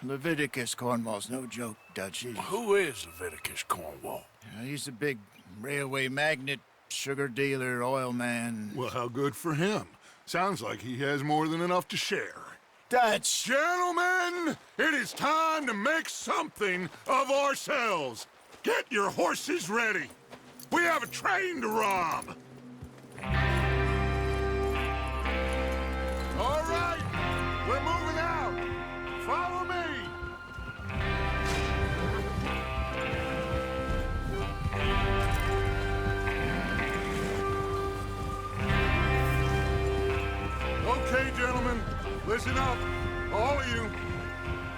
Speaker 3: Leviticus Cornwall's no joke, Dutch.
Speaker 6: Who is Leviticus Cornwall?
Speaker 3: He's a big railway magnate, sugar dealer, oil man.
Speaker 2: Well, how good for him. Sounds like he has more than enough to share.
Speaker 3: Dutch!
Speaker 2: Gentlemen, it is time to make something of ourselves. Get your horses ready. We have a train to rob. All right, we're moving out. Follow me. Okay, gentlemen, listen up, all of you.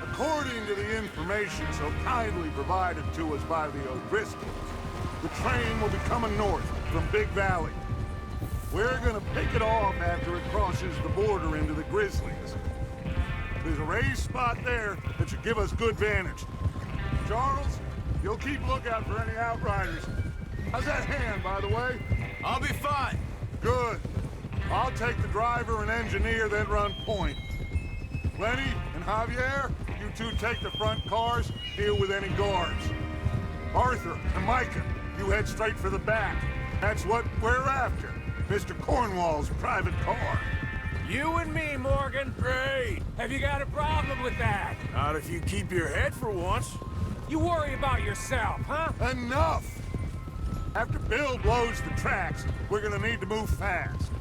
Speaker 2: According to the information so kindly provided to us by the O'Driscolls, the train will be coming north from Big Valley. We're gonna pick it off after it crosses the border into the Grizzlies. There's a raised spot there that should give us good vantage. Charles, you'll keep lookout for any outriders. How's that hand, by the way?
Speaker 16: I'll be fine.
Speaker 2: Good. I'll take the driver and engineer, then run point. Lenny and Javier, you two take the front cars, deal with any guards. Arthur and Micah, you head straight for the back. That's what we're after. Mr. Cornwall's private car.
Speaker 7: You and me, Morgan.
Speaker 6: Great.
Speaker 7: Have you got a problem with that?
Speaker 6: Not if you keep your head for once.
Speaker 7: You worry about yourself, huh?
Speaker 2: Enough! After Bill blows the tracks, we're gonna need to move fast.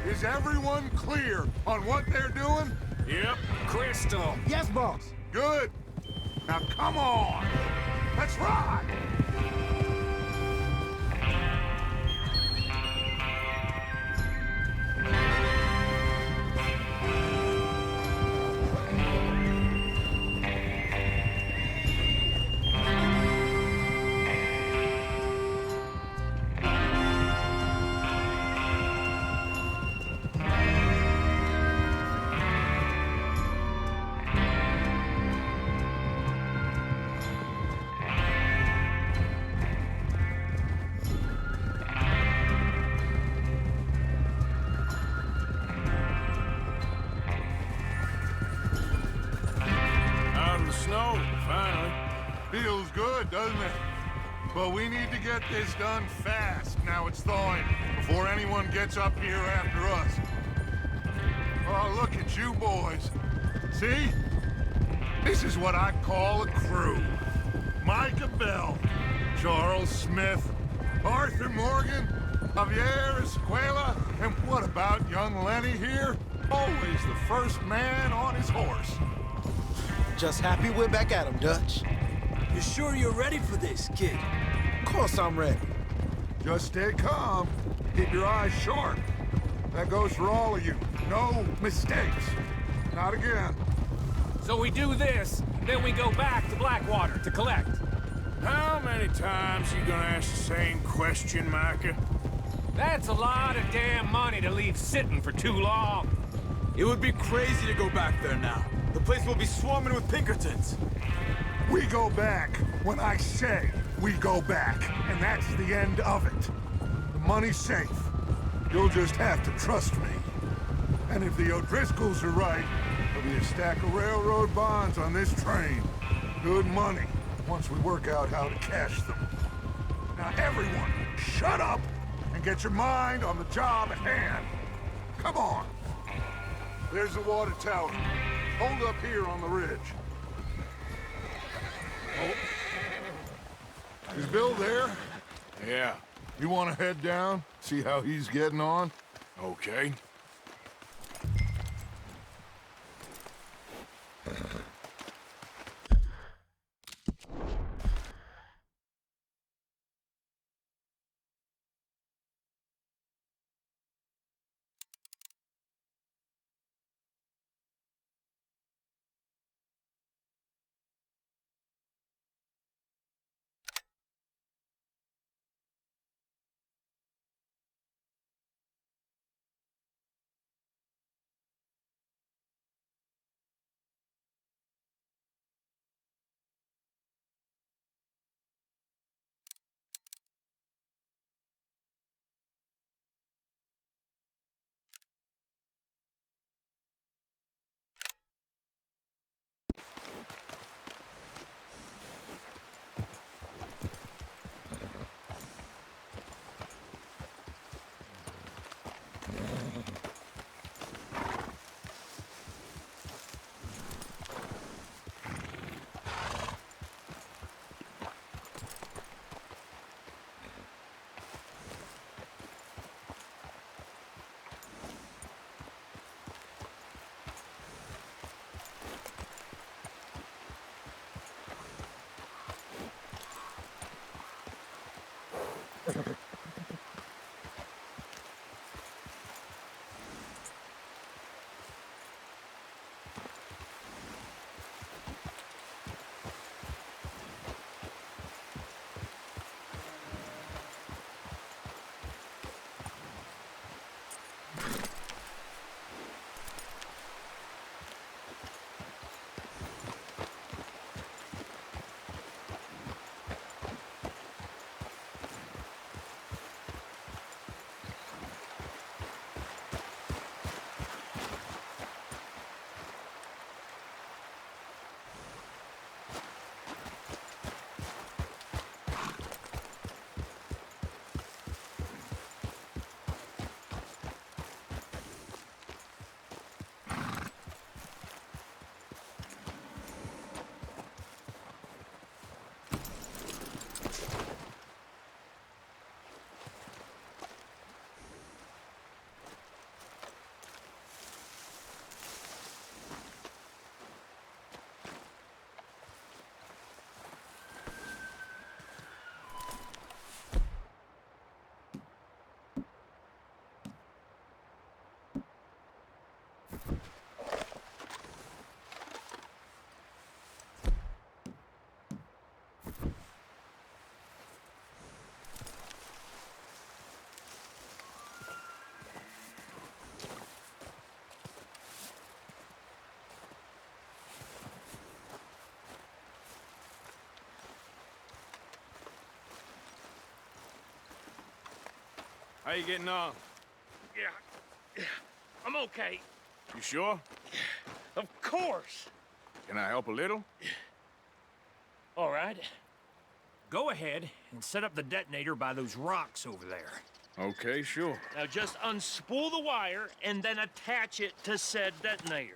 Speaker 2: Is everyone clear on what they're doing?
Speaker 7: Yep. Crystal.
Speaker 16: Yes, boss.
Speaker 2: Good. Now come on. Let's ride.
Speaker 6: Snow, finally.
Speaker 2: Feels good, doesn't it? But we need to get this done fast, now it's thawing, before anyone gets up here after us. Oh, look at you boys. See? This is what I call a crew. Micah Bell, Charles Smith, Arthur Morgan, Javier Escuela, and what about young Lenny here? Always the first man on his horse.
Speaker 16: Just happy we're back at him, Dutch.
Speaker 10: You sure you're ready for this, kid?
Speaker 16: Of course I'm ready.
Speaker 2: Just stay calm. Keep your eyes sharp. That goes for all of you. No mistakes. Not again.
Speaker 7: So we do this, then we go back to Blackwater to collect.
Speaker 6: How many times you gonna ask the same question, Micah?
Speaker 7: That's a lot of damn money to leave sitting for too long.
Speaker 16: It would be crazy to go back there now. The place will be swarming with Pinkertons.
Speaker 2: We go back when I say we go back, and that's the end of it. The money's safe. You'll just have to trust me. And if the O'Driscolls are right, there'll be a stack of railroad bonds on this train. Good money, once we work out how to cash them. Now everyone, shut up and get your mind on the job at hand. Come on. There's the water tower. Hold up here on the ridge. Oh. Is Bill there?
Speaker 6: Yeah.
Speaker 2: You want to head down, see how he's getting on?
Speaker 6: Okay. How you getting on?
Speaker 15: Yeah, I'm okay.
Speaker 6: You sure?
Speaker 15: Of course.
Speaker 6: Can I help a little?
Speaker 15: All right. Go ahead and set up the detonator by those rocks over there.
Speaker 6: Okay, sure.
Speaker 15: Now just unspool the wire and then attach it to said detonator.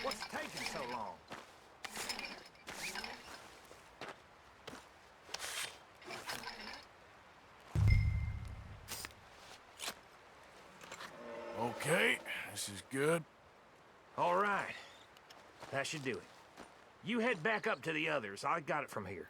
Speaker 7: What's taking so long?
Speaker 6: Okay, this is good.
Speaker 15: All right. That should do it. You head back up to the others. I got it from here.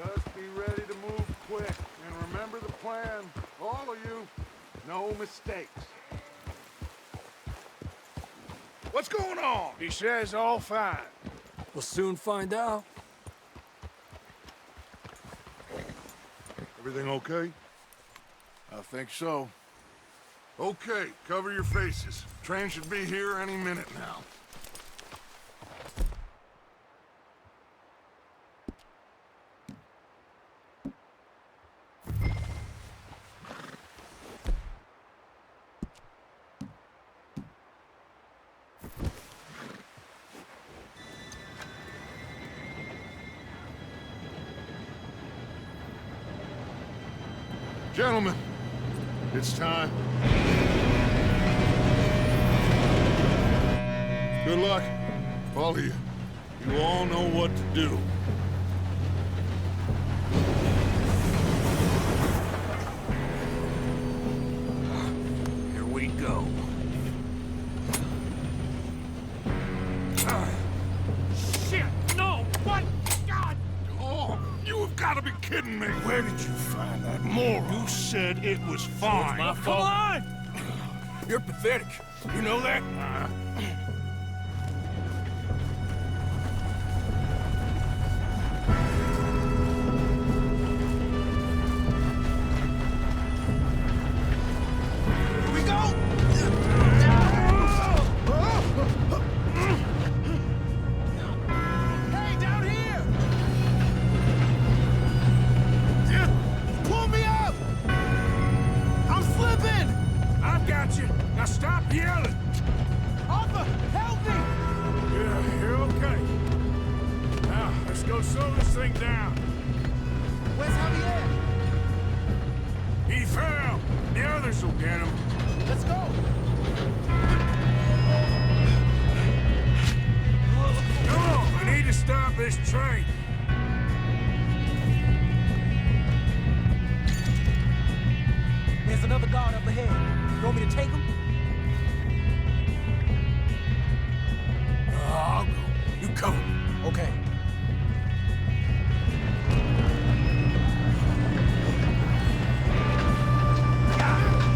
Speaker 2: Just be ready to move quick, and remember the plan, all of you. No mistakes. What's going on?
Speaker 6: He says all fine.
Speaker 10: We'll soon find out.
Speaker 2: Everything okay?
Speaker 12: I think so.
Speaker 2: Okay, cover your faces. Train should be here any minute now. Gentlemen, it's time. Good luck, all of you. You all know what to do.
Speaker 15: Here we go. Shit! No! What? God!
Speaker 2: Oh, you have got to be kidding me!
Speaker 6: Where did you find that moron?
Speaker 2: You said it was fine.
Speaker 6: My fault. Come on! You're pathetic. You know that?
Speaker 18: Here we go! Hey, down here! Pull me up! I'm slipping!
Speaker 6: I've got you. Now stop yelling.
Speaker 18: Arthur, help me!
Speaker 6: Yeah, you're okay. Now, let's go slow this thing down.
Speaker 18: Where's Javier?
Speaker 6: He fell. The others will get him.
Speaker 18: Let's go!
Speaker 6: Come on, we need to stop this train.
Speaker 10: There's another guard up ahead. You want me to take him?
Speaker 6: I'll go. You cover me.
Speaker 10: Okay.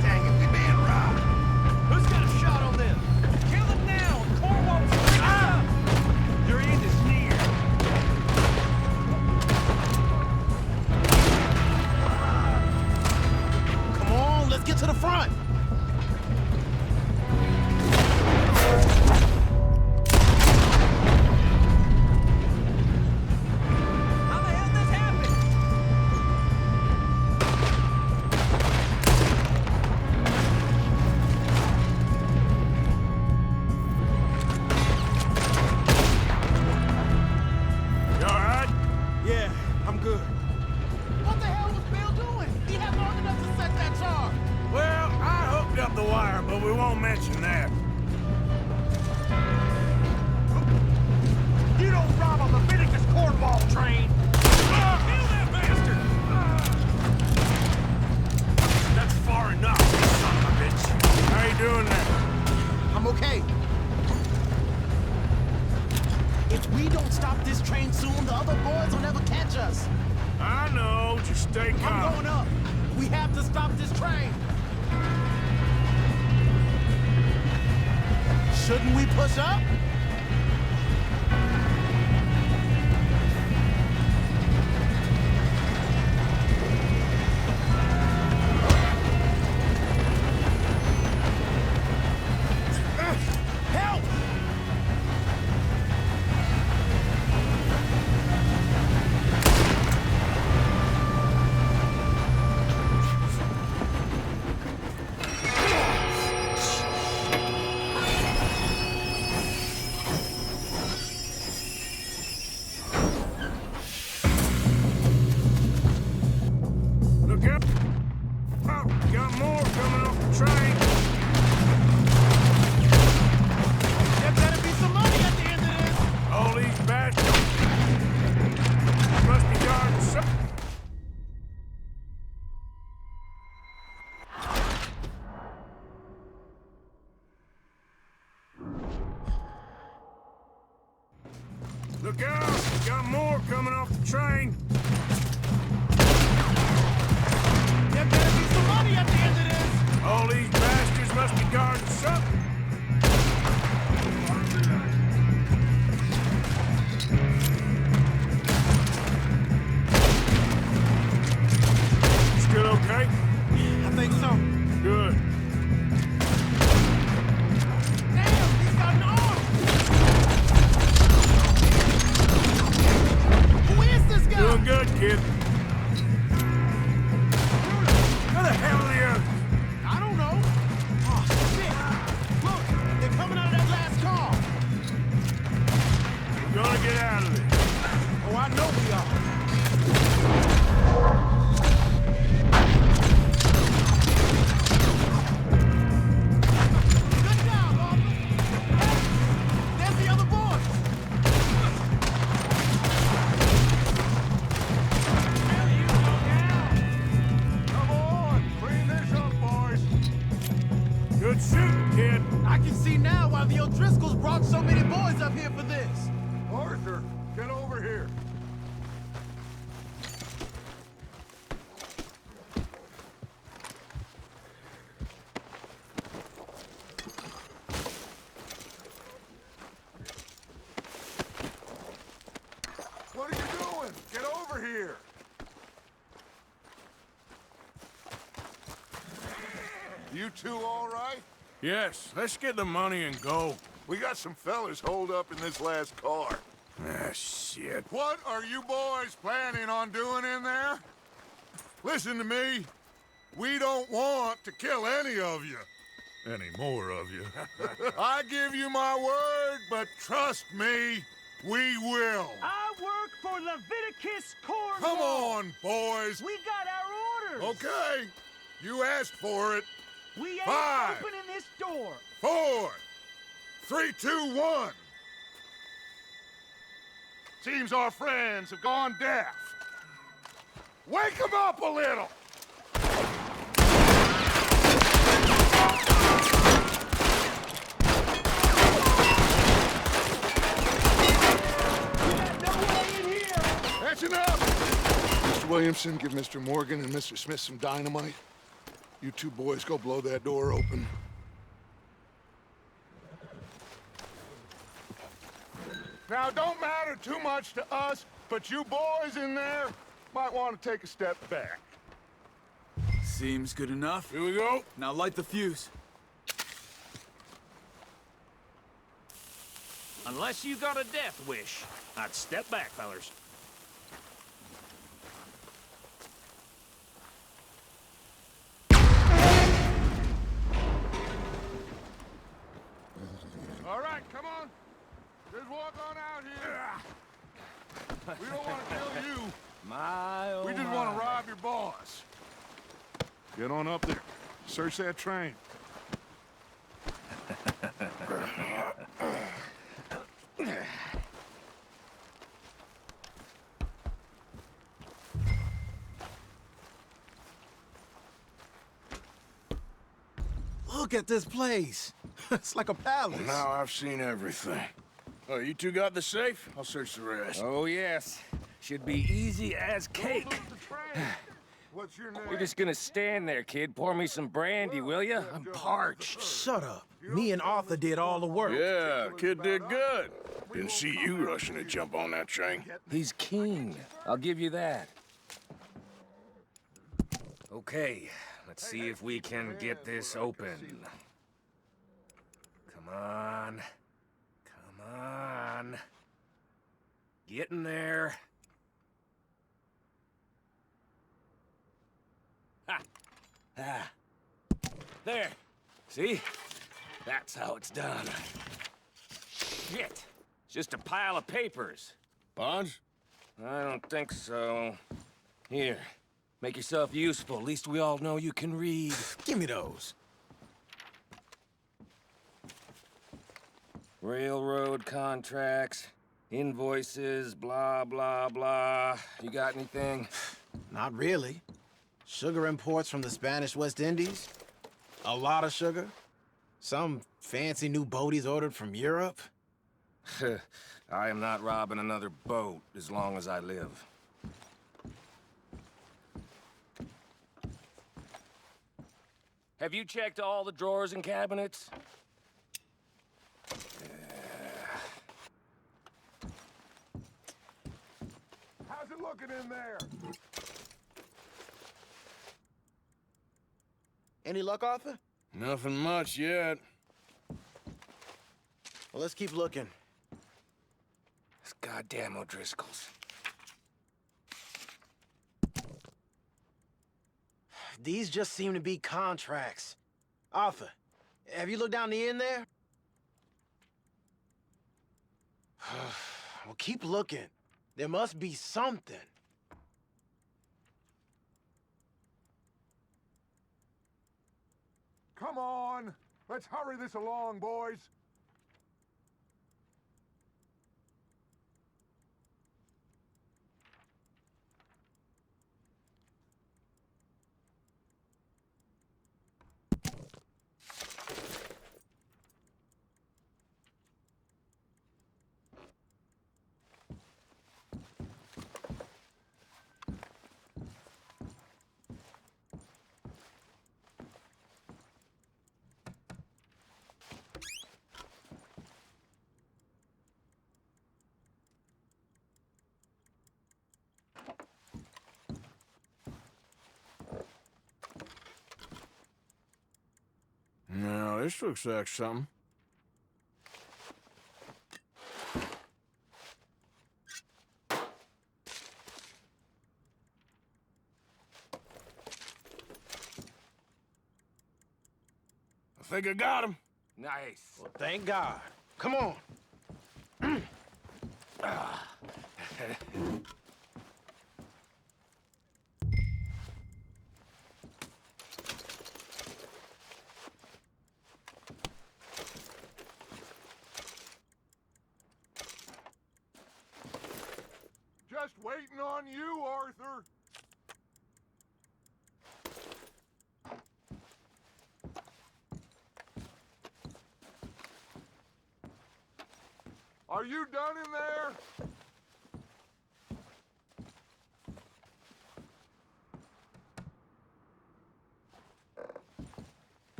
Speaker 18: Dang it, we being robbed! Who's got a shot on them? Kill them now! Cornwall's
Speaker 15: Your end is near.
Speaker 18: Come on, let's get to the front! How the hell this happened?
Speaker 6: You all right?
Speaker 18: Yeah, I'm good. What the hell was Bill doing? He had long enough to set that charge.
Speaker 6: Well, I hooked up the wire, but we won't mention that.
Speaker 15: You don't rob a Leviticus Cornwall train.
Speaker 8: us.
Speaker 6: I know, just stay calm.
Speaker 8: I'm going up. We have to stop this train. Shouldn't we push up? Help!
Speaker 6: Look out! Oh, got more coming off the train.
Speaker 8: There better be some money at the end of this.
Speaker 6: All these bastards must be guarding something. Look out! Got more coming off the train.
Speaker 8: There better be some money at the end of this.
Speaker 6: All these bastards must be guarding something. Still okay?
Speaker 8: I think so.
Speaker 6: Good.
Speaker 8: Damn, he's got an arm. Who is this guy?
Speaker 6: Doing good, kid. Where the hell are the others?
Speaker 8: I don't know. Oh, shit. Look, they're coming out of that last car.
Speaker 6: We're gonna get out of this.
Speaker 8: Oh, I know we are. Good job, Arthur. Hey, there's the other boys. Hell, you go down.
Speaker 2: Come on, clean this up, boys.
Speaker 6: Good shooting, kid.
Speaker 8: I can see now why the O'Driscolls brought so many boys up here for this.
Speaker 2: Arthur, get over here. What are you doing? Get over here. You two all right?
Speaker 6: Yes, let's get the money and go.
Speaker 2: We got some fellas holed up in this last car.
Speaker 6: Ah, shit.
Speaker 2: What are you boys planning on doing in there? Listen to me. We don't want to kill any of you. Any more of you. I give you my word, but trust me, we will.
Speaker 13: I work for Leviticus Cornwall.
Speaker 2: Come on, boys.
Speaker 13: We got our orders.
Speaker 2: Okay. You asked for it.
Speaker 13: We ain't
Speaker 2: 5,
Speaker 13: opening this door.
Speaker 2: 4, 3, 2, 1. Seems our friends have gone deaf. Wake them up a little. That's enough! Mr. Williamson, give Mr. Morgan and Mr. Smith some dynamite. You two boys go blow that door open. Now, it don't matter too much to us, but you boys in there might want to take a step back.
Speaker 16: Seems good enough.
Speaker 6: Here we go.
Speaker 16: Now light the fuse.
Speaker 15: Unless you got a death wish, I'd step back, fellers.
Speaker 2: All right, come on. Just walk on out here. We don't want to kill you. We just want to rob your boss. Get on up there. Search that train.
Speaker 16: Look at this place. It's like a palace.
Speaker 6: Well, now I've seen everything. Oh, you two got the safe? I'll search the rest.
Speaker 9: Oh, yes.
Speaker 7: Should be easy as cake.
Speaker 2: What's your name?
Speaker 7: You're just gonna stand there, kid. Pour me some brandy, will ya? I'm parched.
Speaker 21: Shut up. Me and Arthur did all the work.
Speaker 6: Yeah, kid did good. Didn't see you rushing to jump on that train.
Speaker 7: He's keen. I'll give you that. Okay, let's see if we can get this open. Come on. Come on. Get in there. Ha! Ah. There. See? That's how it's done. Shit. It's just a pile of papers.
Speaker 6: Bonds?
Speaker 7: I don't think so. Here. Make yourself useful. At least we all know you can read.
Speaker 21: Give me those.
Speaker 7: Railroad contracts, invoices, blah, blah, blah. You got anything?
Speaker 21: Not really. Sugar imports from the Spanish West Indies. A lot of sugar. Some fancy new boat he's ordered from Europe.
Speaker 7: I am not robbing another boat as long as I live. Have you checked all the drawers and cabinets?
Speaker 2: How's it looking in there?
Speaker 21: Any luck, Arthur?
Speaker 6: Nothing much yet.
Speaker 21: Well, let's keep looking.
Speaker 7: This goddamn O'Driscolls.
Speaker 21: These just seem to be contracts. Arthur, have you looked down the end there? Well, keep looking. There must be something.
Speaker 2: Come on! Let's hurry this along, boys!
Speaker 6: Now, this looks like something. I think I got him.
Speaker 7: Nice.
Speaker 21: Well, thank God. Come on.
Speaker 2: Just waiting on you, Arthur. Are you done in there?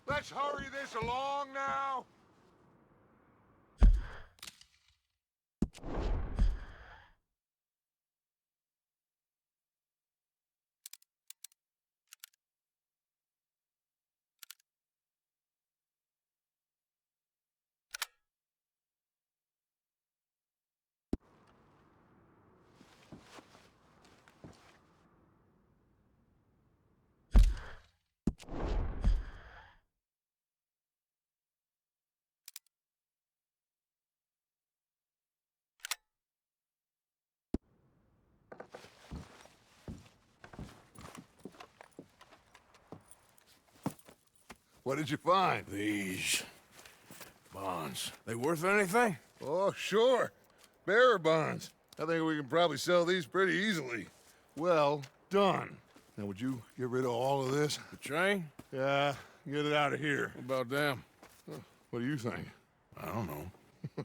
Speaker 2: Let's hurry this along now. What did you find?
Speaker 6: These bonds. They worth anything?
Speaker 2: Oh, sure. Bearer bonds. I think we can probably sell these pretty easily. Well done. Now, would you get rid of all of this?
Speaker 6: The train?
Speaker 2: Yeah, get it out of here.
Speaker 6: What about them?
Speaker 2: What do you think?
Speaker 6: I don't know.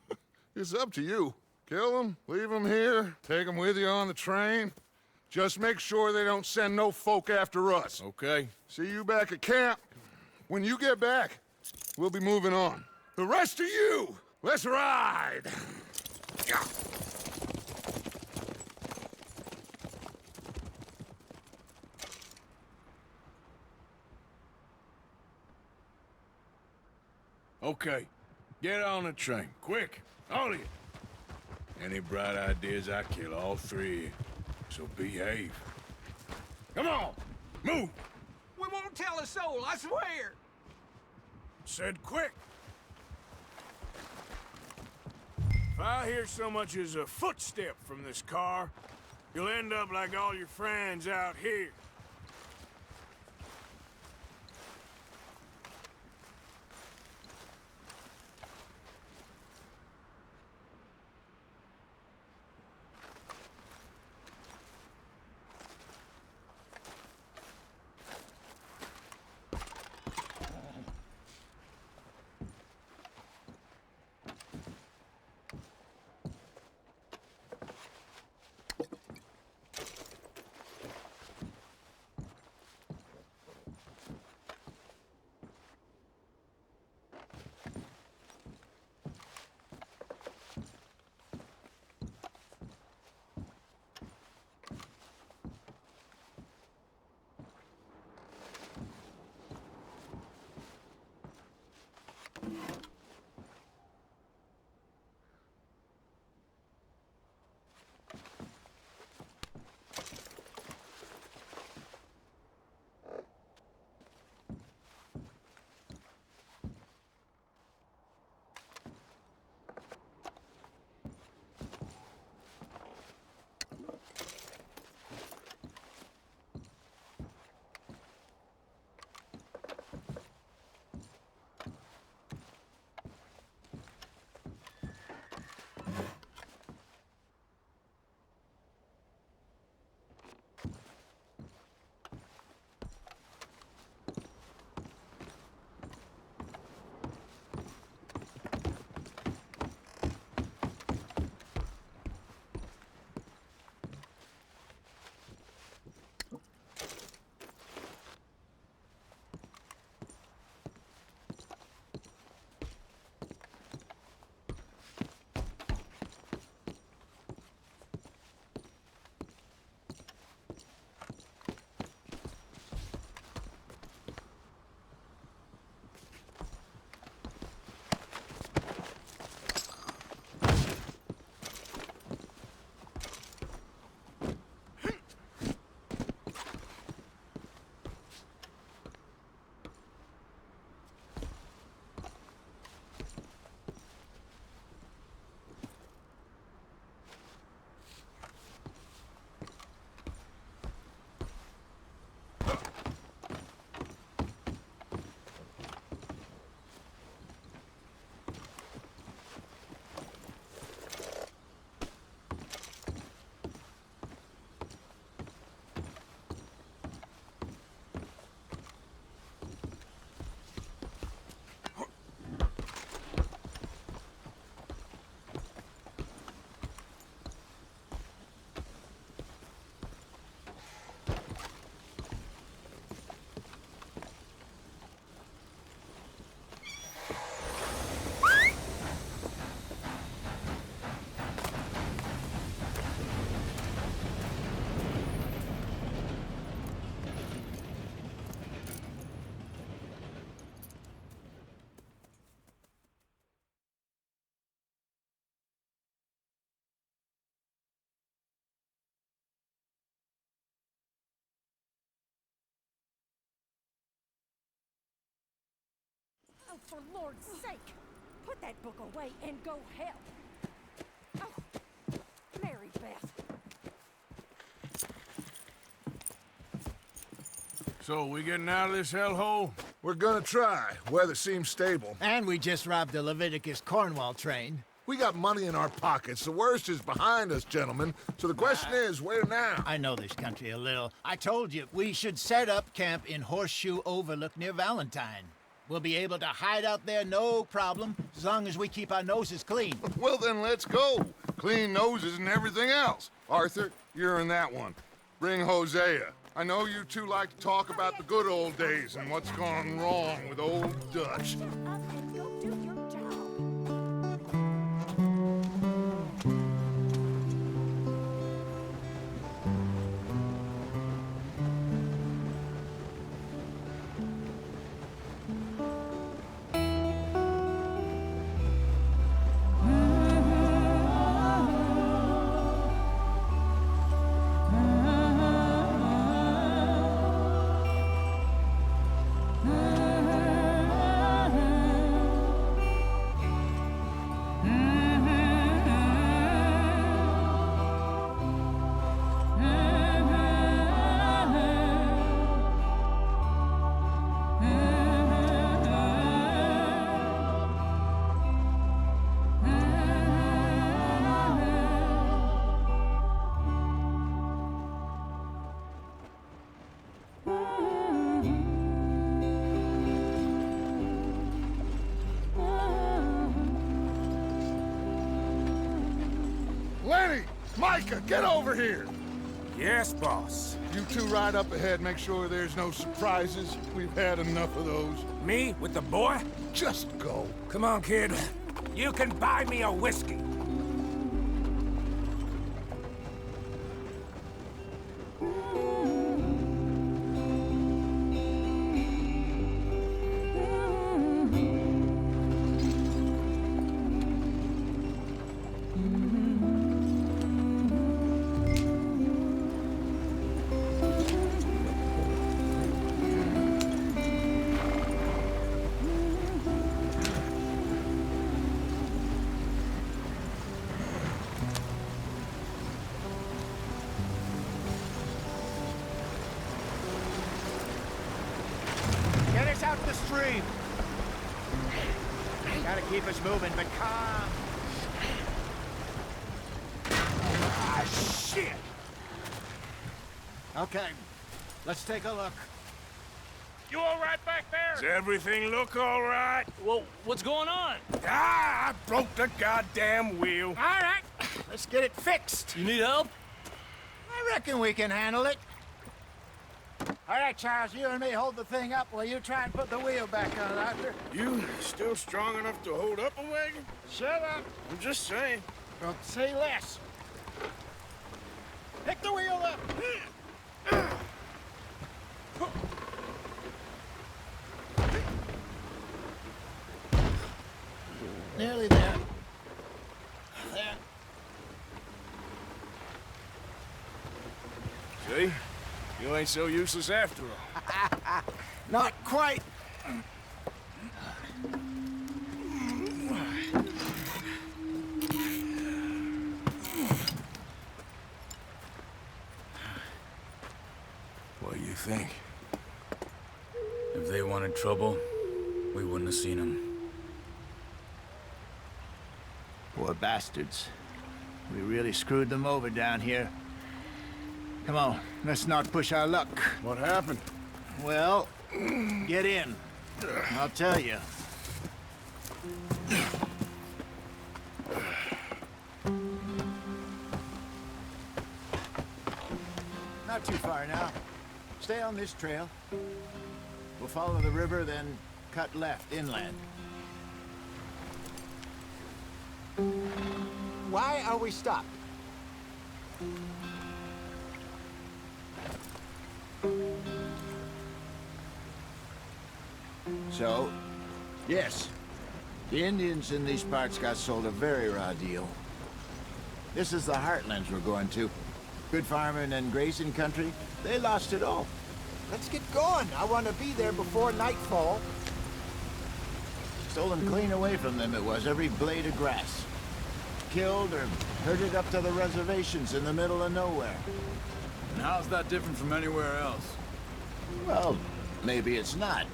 Speaker 2: It's up to you. Kill them, leave them here, take them with you on the train. Just make sure they don't send no folk after us.
Speaker 6: Okay.
Speaker 2: See you back at camp. When you get back, we'll be moving on. The rest of you, let's ride! Yeah.
Speaker 6: Okay, get on the train, quick, all of you. Any bright ideas, I kill all three of you, so behave. Come on, move!
Speaker 8: We won't tell a soul, I swear!
Speaker 6: Said quick! If I hear so much as a footstep from this car, you'll end up like all your friends out here.
Speaker 4: Oh, for Lord's sake! Put that book away and go help! Oh, Mary Beth.
Speaker 6: So, we getting out of this hellhole?
Speaker 2: We're gonna try. Weather seems stable.
Speaker 3: And we just robbed the Leviticus Cornwall train.
Speaker 2: We got money in our pockets. The worst is behind us, gentlemen. So the question is, where now?
Speaker 3: I know this country a little. I told you, we should set up camp in Horseshoe Overlook near Valentine. We'll be able to hide out there no problem, as long as we keep our noses clean.
Speaker 2: Well, then let's go. Clean noses and everything else. Arthur, you're in that one. Bring Hosea. I know you two like to talk about the good old days and what's gone wrong with old Dutch. Micah, get over here!
Speaker 15: Yes, boss.
Speaker 2: You two ride up ahead, make sure there's no surprises. We've had enough of those.
Speaker 15: Me with the boy?
Speaker 2: Just go.
Speaker 15: Come on, kid. You can buy me a whiskey.
Speaker 3: Out the stream. Gotta keep us moving, but calm.
Speaker 15: Ah, shit!
Speaker 3: Okay, let's take a look.
Speaker 15: You all right back there?
Speaker 18: Does everything look all right?
Speaker 13: Well, what's going on?
Speaker 18: Ah, I broke the goddamn wheel.
Speaker 3: All right, let's get it fixed.
Speaker 13: You need help?
Speaker 3: I reckon we can handle it. All right, Charles, you and me hold the thing up while you try and put the wheel back on, Arthur.
Speaker 18: You still strong enough to hold up a wagon?
Speaker 3: Shut up.
Speaker 18: I'm just saying.
Speaker 3: Don't say less. Pick the wheel up. Nearly there. There.
Speaker 18: See? You ain't so useless after all.
Speaker 3: Not quite.
Speaker 18: What do you think?
Speaker 20: If they wanted trouble, we wouldn't have seen them.
Speaker 3: Poor bastards. We really screwed them over down here. Come on, let's not push our luck.
Speaker 18: What happened?
Speaker 3: Well, get in. I'll tell you. Not too far now. Stay on this trail. We'll follow the river, then cut left inland. Why are we stopped? So, yes, the Indians in these parts got sold a very raw deal. This is the heartlands we're going to. Good farming and grazing country, they lost it all. Let's get going. I want to be there before nightfall. Stolen clean away from them it was, every blade of grass. Killed or herded up to the reservations in the middle of nowhere.
Speaker 20: And how's that different from anywhere else?
Speaker 3: Well, maybe it's not.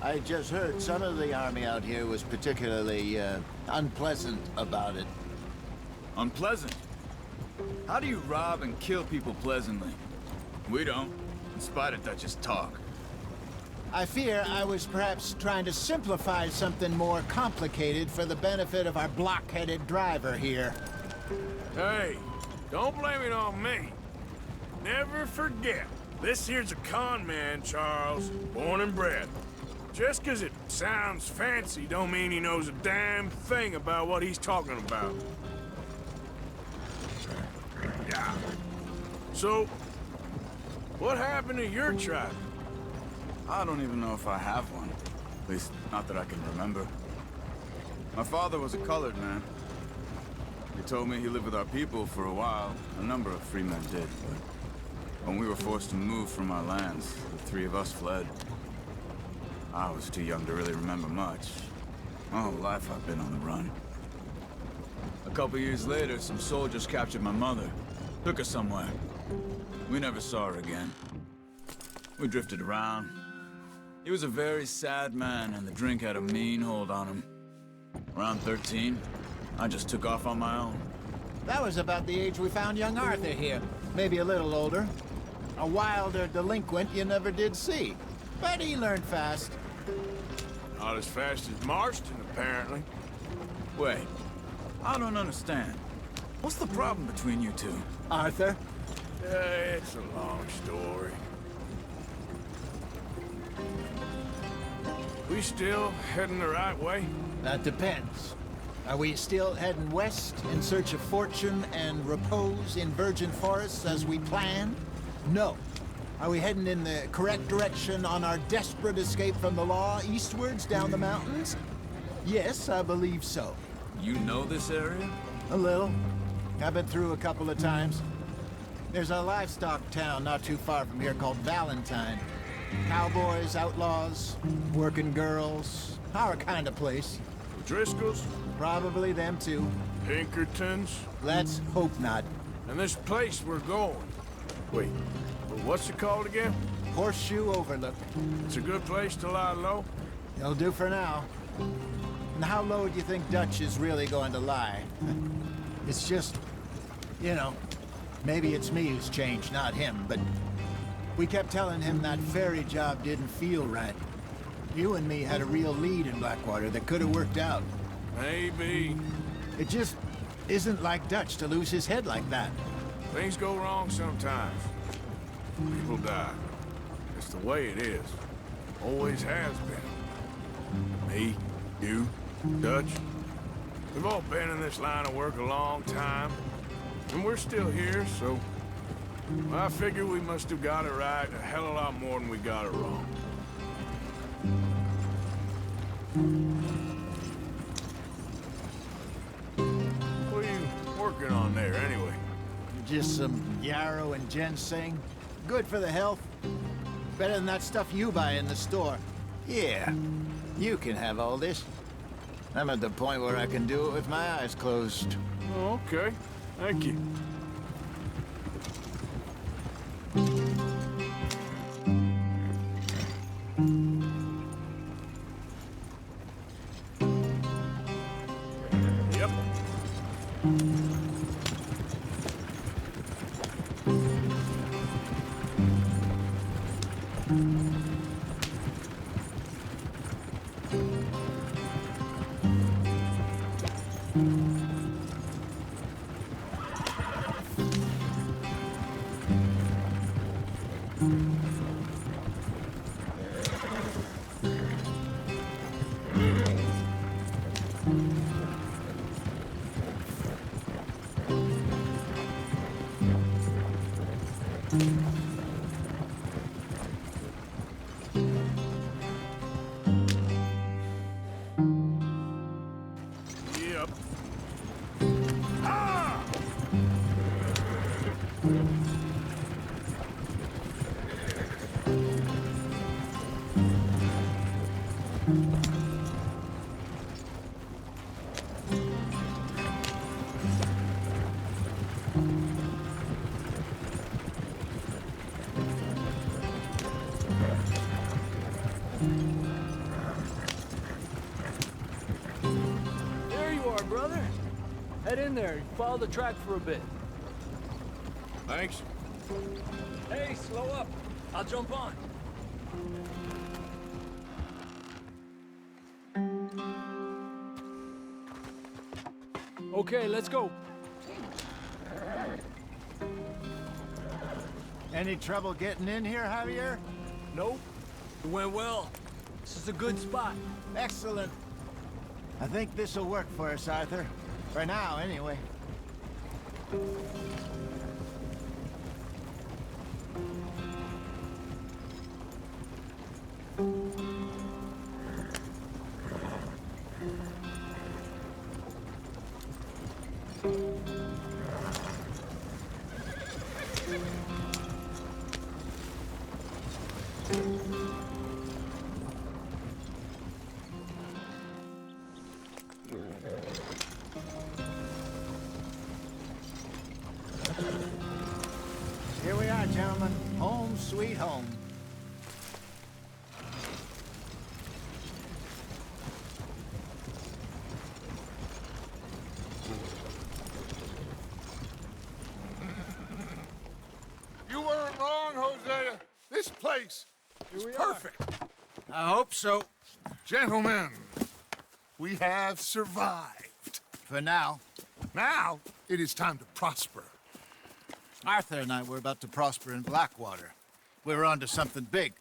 Speaker 3: I just heard some of the army out here was particularly, unpleasant about it.
Speaker 20: Unpleasant? How do you rob and kill people pleasantly? We don't, in spite of Dutch's talk.
Speaker 3: I fear I was perhaps trying to simplify something more complicated for the benefit of our block-headed driver here.
Speaker 6: Hey, don't blame it on me. Never forget, this here's a con man, Charles, born and bred. Just 'cause it sounds fancy don't mean he knows a damn thing about what he's talking about. Yeah. So, what happened to your tribe?
Speaker 16: I don't even know if I have one. At least, not that I can remember. My father was a colored man. He told me he lived with our people for a while. A number of free men did, but when we were forced to move from our lands, the three of us fled. I was too young to really remember much. My whole life I've been on the run. A couple years later, some soldiers captured my mother. Took her somewhere. We never saw her again. We drifted around. He was a very sad man, and the drink had a mean hold on him. Around 13, I just took off on my own.
Speaker 3: That was about the age we found young Arthur here. Maybe a little older. A wilder delinquent you never did see. But he learned fast.
Speaker 6: Not as fast as Marston, apparently.
Speaker 16: Wait, I don't understand. What's the problem between you two?
Speaker 3: Arthur?
Speaker 6: It's a long story. We still heading the right way?
Speaker 3: That depends. Are we still heading west in search of fortune and repose in virgin forests as we planned? No. Are we heading in the correct direction on our desperate escape from the law eastwards down the mountains? Yes, I believe so.
Speaker 16: You know this area?
Speaker 3: A little. I've been through a couple of times. There's a livestock town not too far from here called Valentine. Cowboys, outlaws, working girls, our kind of place.
Speaker 6: Driscolls?
Speaker 3: Probably them too.
Speaker 6: Pinkertons?
Speaker 3: Let's hope not.
Speaker 6: And this place we're going. Wait, what's it called again?
Speaker 3: Horseshoe Overlook.
Speaker 6: It's a good place to lie low?
Speaker 3: It'll do for now. And how low do you think Dutch is really going to lie? It's just, you know, maybe it's me who's changed, not him, but we kept telling him that ferry job didn't feel right. You and me had a real lead in Blackwater that could have worked out.
Speaker 6: Maybe.
Speaker 3: It just isn't like Dutch to lose his head like that.
Speaker 6: Things go wrong sometimes. People die. It's the way it is. Always has been. Me, you, Dutch. We've all been in this line of work a long time. And we're still here, so I figure we must have got it right a hell of a lot more than we got it wrong. What are you working on there, anyway?
Speaker 3: Just some yarrow and ginseng. Good for the health. Better than that stuff you buy in the store. Yeah, you can have all this. I'm at the point where I can do it with my eyes closed.
Speaker 6: Oh, okay. Thank you. Yep. Yep. Ah!
Speaker 10: There you are, brother. Head in there and follow the track for a bit.
Speaker 6: Thanks.
Speaker 10: Hey, slow up. I'll jump on. Okay, let's go.
Speaker 3: Any trouble getting in here, Javier?
Speaker 10: Nope. It went well. This is a good spot.
Speaker 3: Excellent. I think this'll work for us, Arthur. For now, anyway. Here we are, gentlemen. Home sweet home.
Speaker 2: You weren't wrong, Hosea. This place is perfect.
Speaker 3: I hope so.
Speaker 2: Gentlemen, we have survived.
Speaker 3: For now.
Speaker 2: Now, it is time to prosper.
Speaker 3: Arthur and I were about to prosper in Blackwater. We were onto something big.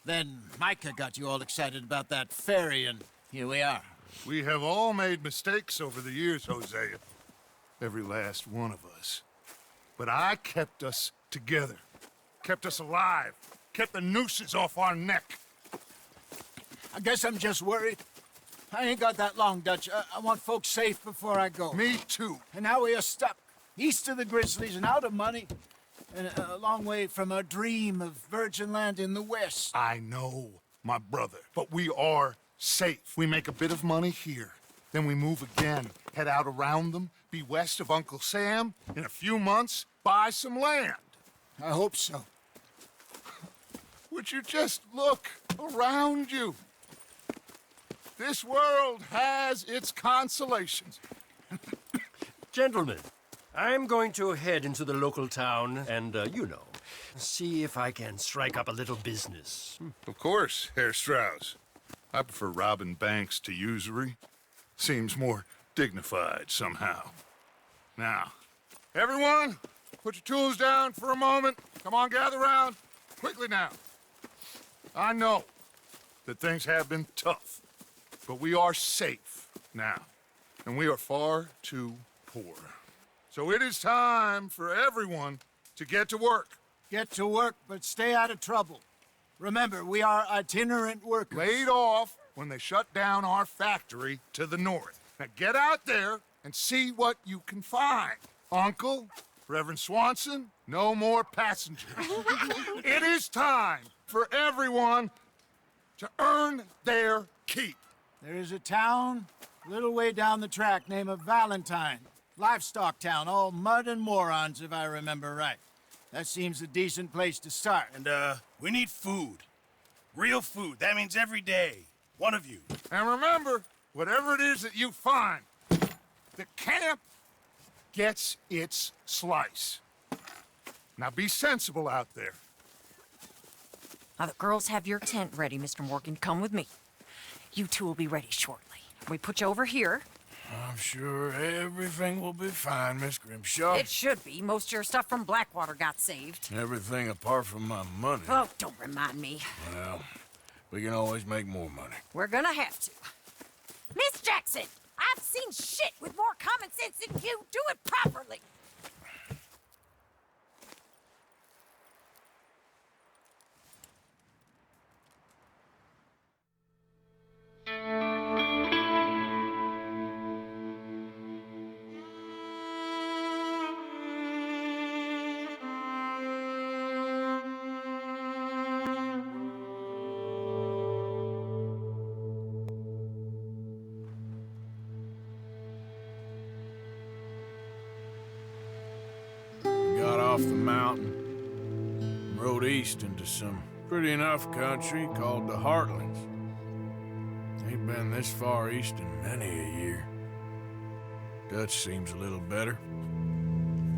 Speaker 3: Then Micah got you all excited about that ferry, and here we are.
Speaker 2: We have all made mistakes over the years, Hosea. Every last one of us. But I kept us together. Kept us alive. Kept the nooses off our neck.
Speaker 3: I guess I'm just worried. I ain't got that long, Dutch. I want folks safe before I go.
Speaker 2: Me too.
Speaker 3: And now we are stuck. East of the Grizzlies and out of money. And a long way from our dream of virgin land in the west.
Speaker 2: I know, my brother. But we are safe. We make a bit of money here. Then we move again. Head out around them. Be west of Uncle Sam. In a few months, buy some land.
Speaker 3: I hope so.
Speaker 2: Would you just look around you? This world has its consolations.
Speaker 15: Gentlemen, I'm going to head into the local town and, you know, see if I can strike up a little business.
Speaker 2: Of course, Herr Strauss. I prefer robbing banks to usury. Seems more dignified somehow. Now, everyone, put your tools down for a moment. Come on, gather round. Quickly now. I know that things have been tough, but we are safe now, and we are far too poor. So it is time for everyone to get to work.
Speaker 3: Get to work, but stay out of trouble. Remember, we are itinerant workers.
Speaker 2: Laid off when they shut down our factory to the north. Now get out there and see what you can find. Uncle, Reverend Swanson, no more passengers. It is time for everyone to earn their keep.
Speaker 3: There is a town a little way down the track named Valentine. Livestock town, all mud and morons, if I remember right. That seems a decent place to start.
Speaker 18: And, we need food. Real food. That means every day. One of you.
Speaker 2: And remember, whatever it is that you find, the camp gets its slice. Now be sensible out there.
Speaker 4: Now, the girls have your tent ready, Mr. Morgan. Come with me. You two will be ready shortly. We put you over here.
Speaker 6: I'm sure everything will be fine, Miss Grimshaw.
Speaker 4: It should be. Most of your stuff from Blackwater got saved.
Speaker 6: Everything apart from my money.
Speaker 4: Oh, don't remind me.
Speaker 6: Well, we can always make more money.
Speaker 4: We're gonna have to. Miss Jackson, I've seen shit with more common sense than you. Do it properly.
Speaker 6: Off the mountain, rode east into some pretty enough country called the Heartlands. Ain't been this far east in many a year. Dutch seems a little better.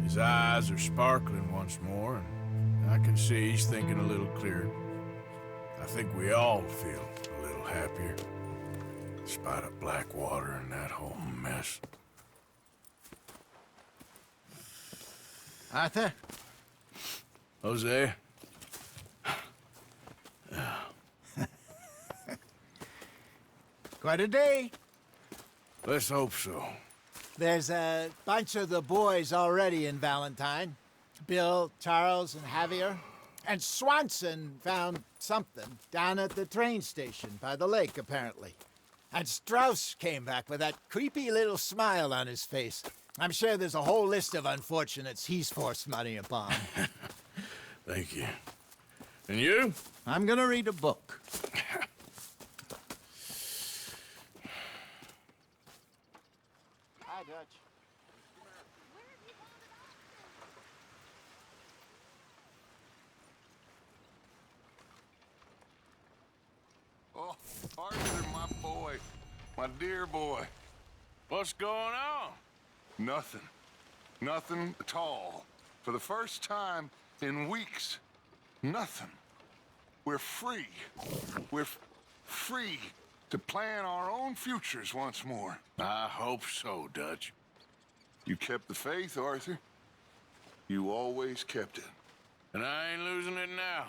Speaker 6: His eyes are sparkling once more, and I can see he's thinking a little clearer. I think we all feel a little happier, in spite of Blackwater and that whole mess.
Speaker 3: Arthur?
Speaker 6: Jose?
Speaker 3: Quite a day.
Speaker 6: Let's hope so.
Speaker 3: There's a bunch of the boys already in Valentine. Bill, Charles, and Javier. And Swanson found something down at the train station by the lake, apparently. And Strauss came back with that creepy little smile on his face. I'm sure there's a whole list of unfortunates he's forced money upon.
Speaker 6: Thank you. And you?
Speaker 3: I'm gonna read a book. Hi, Dutch.
Speaker 2: Oh, Arthur, my boy. My dear boy.
Speaker 6: What's going on?
Speaker 2: Nothing. Nothing at all. For the first time in weeks. Nothing. We're free. We're free to plan our own futures once more.
Speaker 6: I hope so, Dutch.
Speaker 2: You kept the faith, Arthur. You always kept it.
Speaker 6: And I ain't losing it now.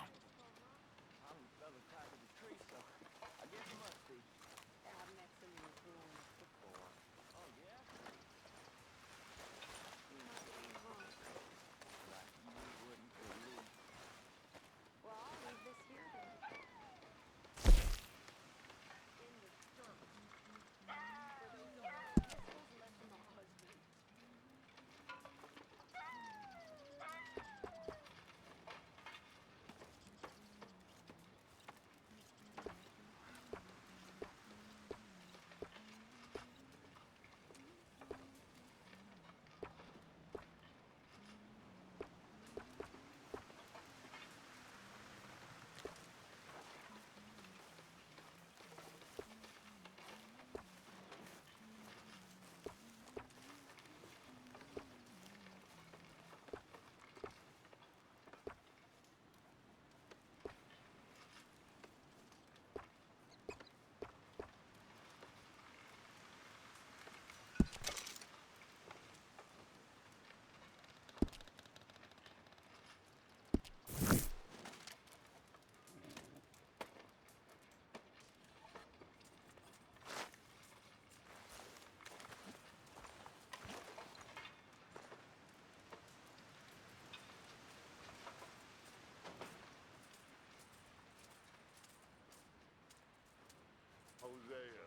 Speaker 2: Hosea.